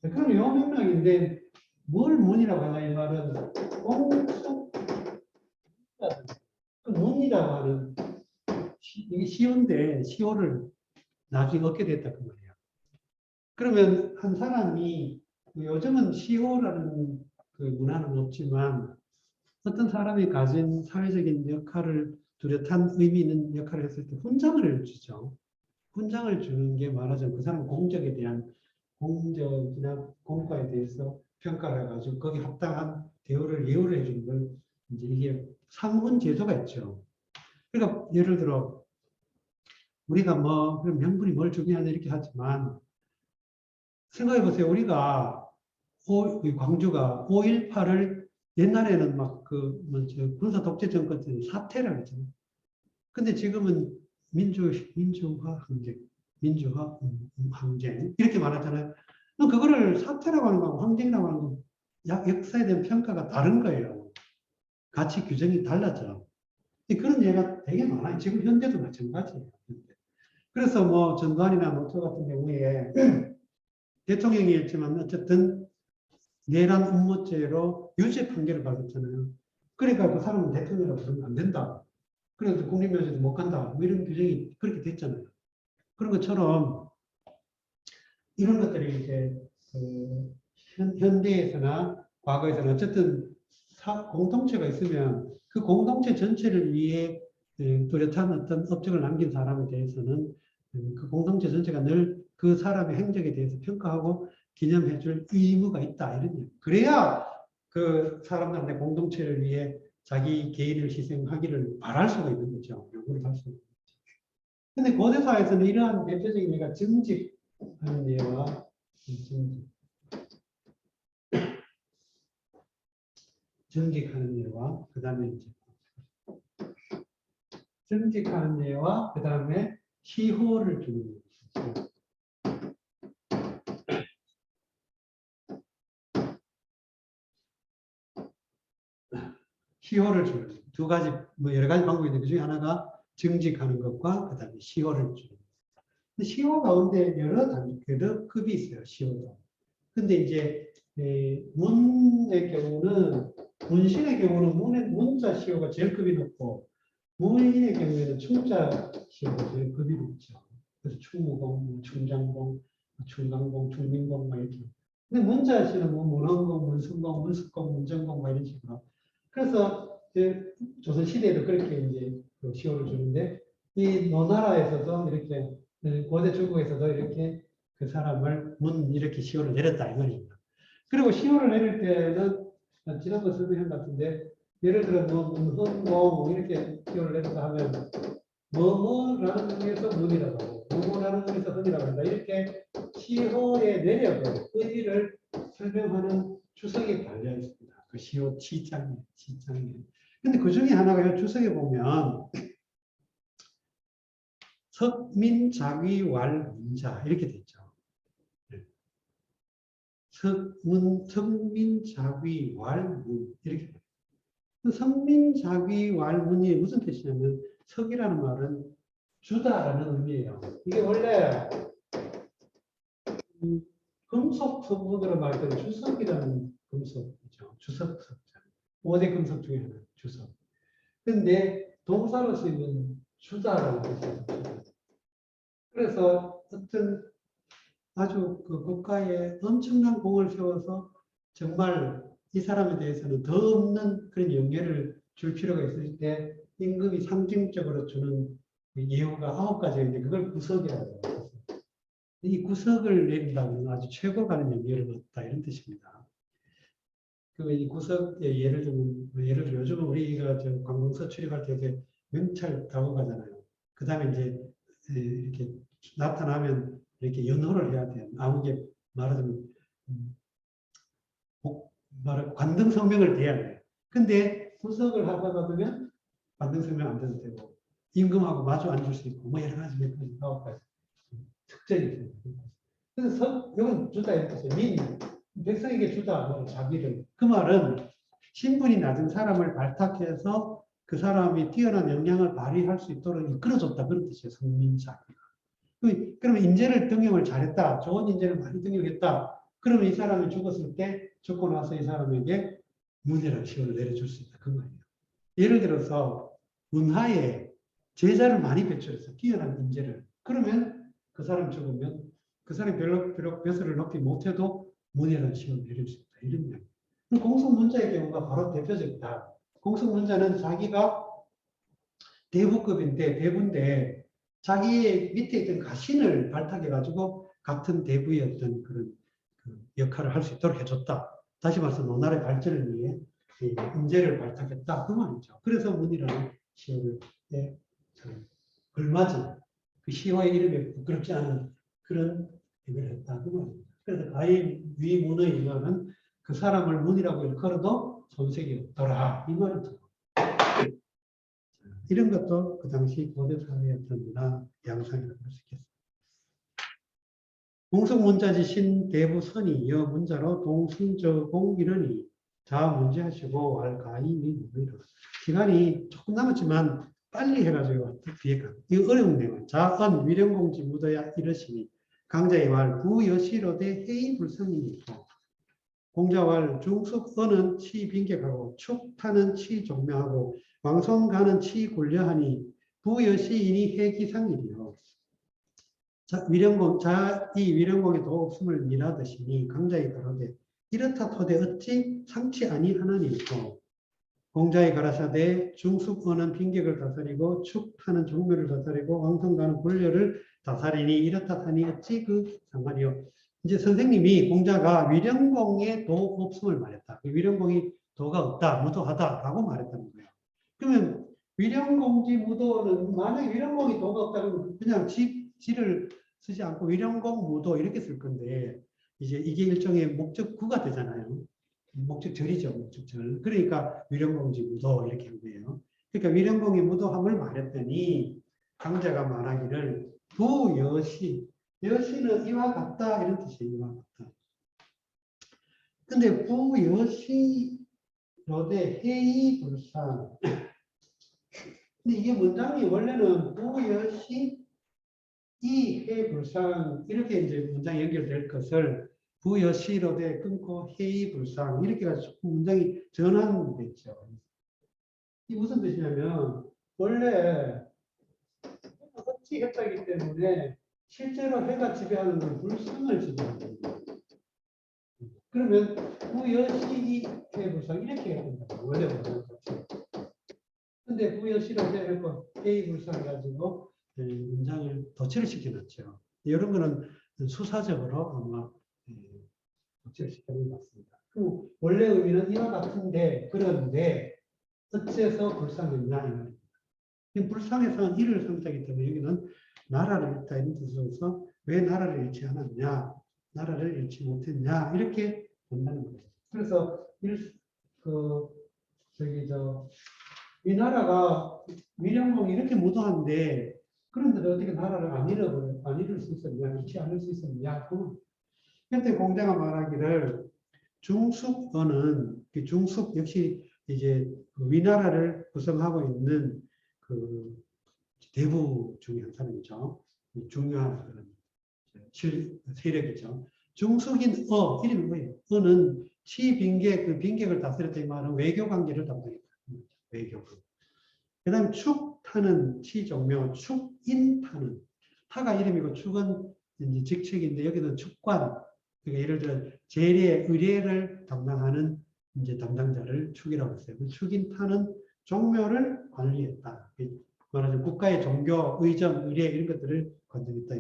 그럼 요 맥락인데 뭘 문이라고 하나 이 말은 공속 그 문이라고 하는 이게 시효인데 시효를 나중에 얻게 됐다 그 말이야. 그러면 한 사람이 요즘은 시효라는 그 문화는 없지만 어떤 사람이 가진 사회적인 역할을 뚜렷한 의미 있는 역할을 했을 때 훈장을 주죠. 훈장을 주는 게 말하자면 그 사람 공적에 대한 공적이나 공과에 대해서 평가를 해가지고 거기 합당한 예우를 해주는 걸 이제 이게 상훈 제도가 있죠. 그러니까 예를 들어 우리가 명분이 뭘 중요하냐 이렇게 하지만 생각해 보세요. 우리가 이 광주가 5.18을 옛날에는 막 군사 독재 정권 때는 사태라고 했잖아요. 근데 지금은 민주화 항쟁, 민주화 항쟁 이렇게 말하잖아요. 그거를 사태라고 하는 거하고 항쟁이라고 하는 건 역사에 대한 평가가 다른 거예요. 가치 규정이 달라져. 그런 예가 되게 많아요. 지금 현대도 마찬가지예요. 그래서 뭐 전두환이나 노태우 같은 경우에 대통령이었지만 어쨌든 내란 음모죄로 유죄 판결을 받았잖아요. 그러니까 그 사람은 대통령이라고 부르면 안 된다. 그래서 국립묘지도 못 간다. 뭐 이런 규정이 그렇게 됐잖아요. 그런 것처럼 이런 것들이 이제 현대에서나 과거에서나 어쨌든 공동체가 있으면 그 공동체 전체를 위해 뚜렷한 어떤 업적을 남긴 사람에 대해서는 그 공동체 전체가 늘 그 사람의 행적에 대해서 평가하고 기념해줄 의무가 있다. 이런 얘기. 그래야 그 사람들한테 공동체를 위해 자기 개인을 희생하기를 바랄 수가 있는 거죠. 요구를 할 수가 있는 거죠. 근데 고대사에서는 이러한 대표적인 예가 증직하는 예와 증직하는 예와 그 다음에 이제 증직하는 예와 그 다음에 시호를 주는 예. 시호를 주는 두 가지 뭐 여러 가지 방법이 있는데 그 중에 하나가 증직하는 것과 그 다음에 시호를 주는 것. 시호 가운데 여러 급이 있어요. 시호도. 근데 이제 문의 경우는 문신의 경우는 문자 시호가 제일 급이 높고 무인의 경우에는 충자 시호가 제일 급이 높죠. 그래서 충무공, 충장공, 충강공, 충민공 막 이렇게. 근데 문자 시는 뭐 문헌공, 문승공, 문습공, 문정공 막 이런 식으로. 그래서 조선 시대에도 그렇게 이제 그 시호를 주는데 이 노나라에서도 이렇게 고대 중국에서도 이렇게 그 사람을 이렇게 시호를 내렸다 이 말입니다. 그리고 시호를 내릴 때는 지난번 설명한 것 같은데 예를 들어 뭐 문헌공 이렇게 시호를 내린다 하면 뭐뭐라는 의미에서 문이라고 하고 뭐뭐라는 의미에서 헌이라고 한다. 이렇게 시호의 내력을 의미를 설명하는 주석이 달려 있습니다. 그 시호 치장에. 근데 그 중에 하나가 주석에 보면 석민자위왈문자 이렇게 됐죠. 석민자위왈문 이렇게. 석민자위왈문이 무슨 뜻이냐면 석이라는 말은 주다라는 의미예요. 이게 원래 금속 성분으로 말하는 주석이라는 금속이죠. 주석 석자. 5대 금속 중에 하나, 주석. 근데 동사로 쓰이는 주다라는 뜻이에요. 그래서 어떤 아주 그 국가에 엄청난 공을 세워서 정말 이 사람에 대해서는 더 없는 그런 영예를 줄 필요가 있을 때 임금이 상징적으로 주는 예우가 9가지가 있는데 그걸 구석이라고 해요. 이 구석을 내린다면 아주 최고 가는 영예를 얻다 이런 뜻입니다. 그 이 구석의 예를 들면 예를 들어 요즘은 우리가 저 관공서 출입할 때 명찰 타고 가잖아요. 그 다음에 이제 이렇게 나타나면 이렇게 연호를 해야 돼요. 아무게 말하자면 관등 성명을 대야 돼요. 근데 구석을 하다가 보면 관등 성명 안 돼도 되고 임금하고 마주 앉을 수 있고 뭐 여러 가지 몇 가지 9가지 특징이 있습니다. 그래서 이건 주다 이렇게 했어요. 백성에게 주다 뭐 자비를 그 말은 신분이 낮은 사람을 발탁해서 그 사람이 뛰어난 역량을 발휘할 수 있도록 이끌어줬다 그런 뜻이에요. 성민자비가. 그러면 인재를 등용을 잘했다. 좋은 인재를 많이 등용했다. 그러면 이 사람이 죽었을 때 죽고 나서 이 사람에게 문이라는 시호를 내려줄 수 있다. 그 말이에요. 예를 들어서 문화에 제자를 많이 배출해서 뛰어난 인재를 그러면 그 사람 죽으면 그 사람이 비록 벼슬을 높이 못해도 문이라는 시호를 내릴 수 있다. 이런 이야기. 공성문자의 경우가 바로 대표적이다. 공성문자는 자기가 대부급인데 대부인데 자기의 밑에 있던 가신을 발탁해가지고 같은 대부의 어떤 그런 역할을 할 수 있도록 해줬다. 다시 말해서 노나라의 발전을 위해 인재를 발탁했다. 그 말이죠. 그래서 문이라는 시호를 걸맞은 그 시호의 이름에 부끄럽지 않은 그런 얘기를 했다. 그 말입니다. 그래서 가히 위 문의 이거는 그 사람을 문이라고 일컬어도 손색이 없더라. 이 말이죠. 이런 것도 그 당시 고대사회의 어떤 문화 양상이라고 할 수 있겠습니다. 공성문자지 신대부선이여 문자로 동승저공 이러니 자 문제하시고 알가이니 문의라. 시간이 조금 남았지만 빨리 해가지고 뒤에 가. 이거 어려운 내용. 자언 위령공지 묻어야 이러시니 강자의 말 부여시로대 해이불성이니 있고 공자왈 중숙언은 치빈격하고 축타는 치종명하고 왕성가는 치굴려하니 부여시이니 해기상이리요. 이 위령공의 도없음을 미라드시니 강자의 가로되 이렇다 토대 어찌 상치 아니하나니고 공자의 가라사대 중숙언은 빈격을 다스리고 축타는 종묘를 다스리고 왕성가는 굴려를 다스리니 이렇다 하니 어찌 그 상관이요. 이제 선생님이 공자가 위령공의 도 없음을 말했다. 위령공이 도가 없다, 무도하다라고 말했다는 거예요. 그러면 위령공지 무도는 만약에 위령공이 도가 없다면 그냥 지를 쓰지 않고 위령공 무도 이렇게 쓸 건데 이제 이게 일종의 목적구가 되잖아요. 목적절이죠, 목적절. 그러니까 위령공지 무도 이렇게 한 거예요. 그러니까 위령공이 무도함을 말했더니 강자가 말하기를 부여시 여시는 이와 같다 이런 뜻이에요. 이와 같다. 근데 부여시로대 해이불상. 근데 이게 문장이 원래는 부여시 이해불상 이렇게 이제 문장이 연결될 것을 부여시로대 끊고 해이불상 이렇게 가지고 문장이 전환됐죠. 이 무슨 뜻이냐면 원래 어찌 했다기 때문에 실제로 해가 지배하는 건 불상을 지배하는 거예요. 그러면 부여시 해불상 이렇게 해야 된다. 원래 원하는 것처럼. 근데 부여시로 해놓고 해불상 가지고 문장을 덧칠을 시켜놨죠. 이런 거는 수사적으로 아마 덧칠을 시켜놓은 것 같습니다. 그럼 원래 의미는 이와 같은데 그런데 어째서 불상이냐 이 말입니다. 불상에서는 이를 상자이기 때문에 여기는 나라를 잃다 이런 뜻으로서 왜 나라를 잃지 않았냐, 나라를 잃지 못했냐 이렇게 본다는 거예요. 그래서 이 나라가 위령공이 이렇게 무도한데 그런데도 어떻게 나라를 안 잃을 수 있었냐, 잃지 않을 수 있었냐. 그때 공자가 말하기를 중숙어는 중숙 역시 이제 위나라를 구성하고 있는 그 대부 중에 한 사람이죠. 중요한 그런 세력이죠. 중숙인 이름이 뭐예요? 어는 치빈객, 그 빈객을 다스렸다 이 말은 외교 관계를 담당했다. 외교부. 그 다음에 축타는 치종묘, 축인타는 타가 이름이고 축은 이제 직책인데 여기는 축관. 그러니까 예를 들어 재례, 의례를 담당하는 이제 담당자를 축이라고 했어요. 축인타는 종묘를 관리했다. 말하자면 국가의 종교, 의정, 의례 이런 것들을 관장했다.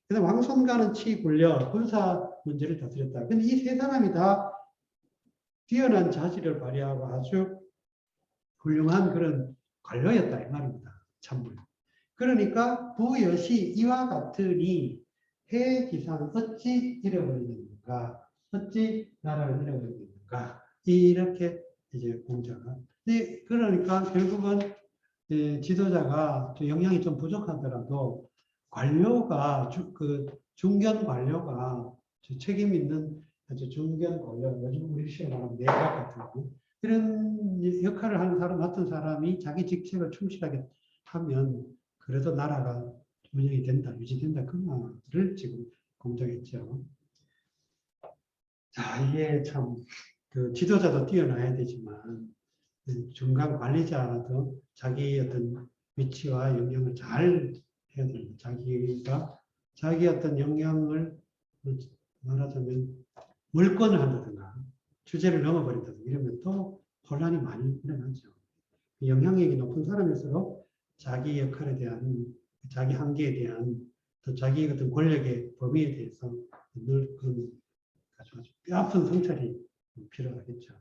그다음 왕손가는 치굴려 군사 문제를 다스렸다. 근데 이 세 사람이 다 뛰어난 자질을 발휘하고 아주 훌륭한 그런 관료였다 이 말입니다. 참물. 그러니까 부여시 이와 같으니 해기상 어찌 잃어버리는가, 어찌 나라를 잃어버리는가 이렇게 이제 공자가. 그러니까 결국은 지도자가 영향이 좀 부족하더라도 관료가 중견 관료가 책임 있는 아주 중견 관료, 요즘 우리 시로 말하면 내각 같은 거 이런 역할을 하는 사람 같은 사람이 자기 직책을 충실하게 하면 그래도 나라가 운영이 된다, 유지된다 그 말을 지금 공정했죠. 자, 이게 참 그 지도자도 뛰어나야 되지만 중간 관리자도 자기 어떤 위치와 영향을 잘 해야 됩니다. 자기 어떤 영향을 말하자면 월권을 한다든가 주제를 넘어버린다든가 이러면 또 혼란이 많이 일어나죠. 영향력이 높은 사람일수록 자기 역할에 대한 자기 한계에 대한 또 자기 어떤 권력의 범위에 대해서 늘 그런 아주 뼈아픈 성찰이 필요하겠죠.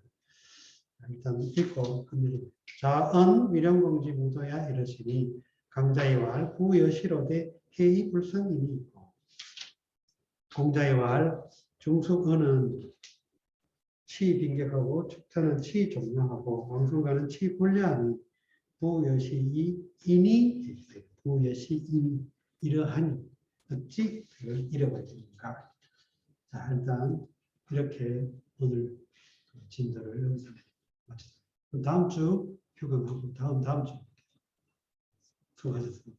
일단 읽고 끝내립니다. 자언 위령공지 무도야 이러시니 강자의 왈 부여시로되 해이불상이니 있고 공자의 왈 중수어는 치 빈격하고 축타는 치 종료하고 왕성가는 치 본래하니 부여시 인이 부여시 인이 이러하니 어찌 그걸 잃어버립니까? 자, 일단 이렇게 오늘 진도를 여기서 마치겠습니다. 다음 주 휴강하고 다음 주 수고하셨습니다.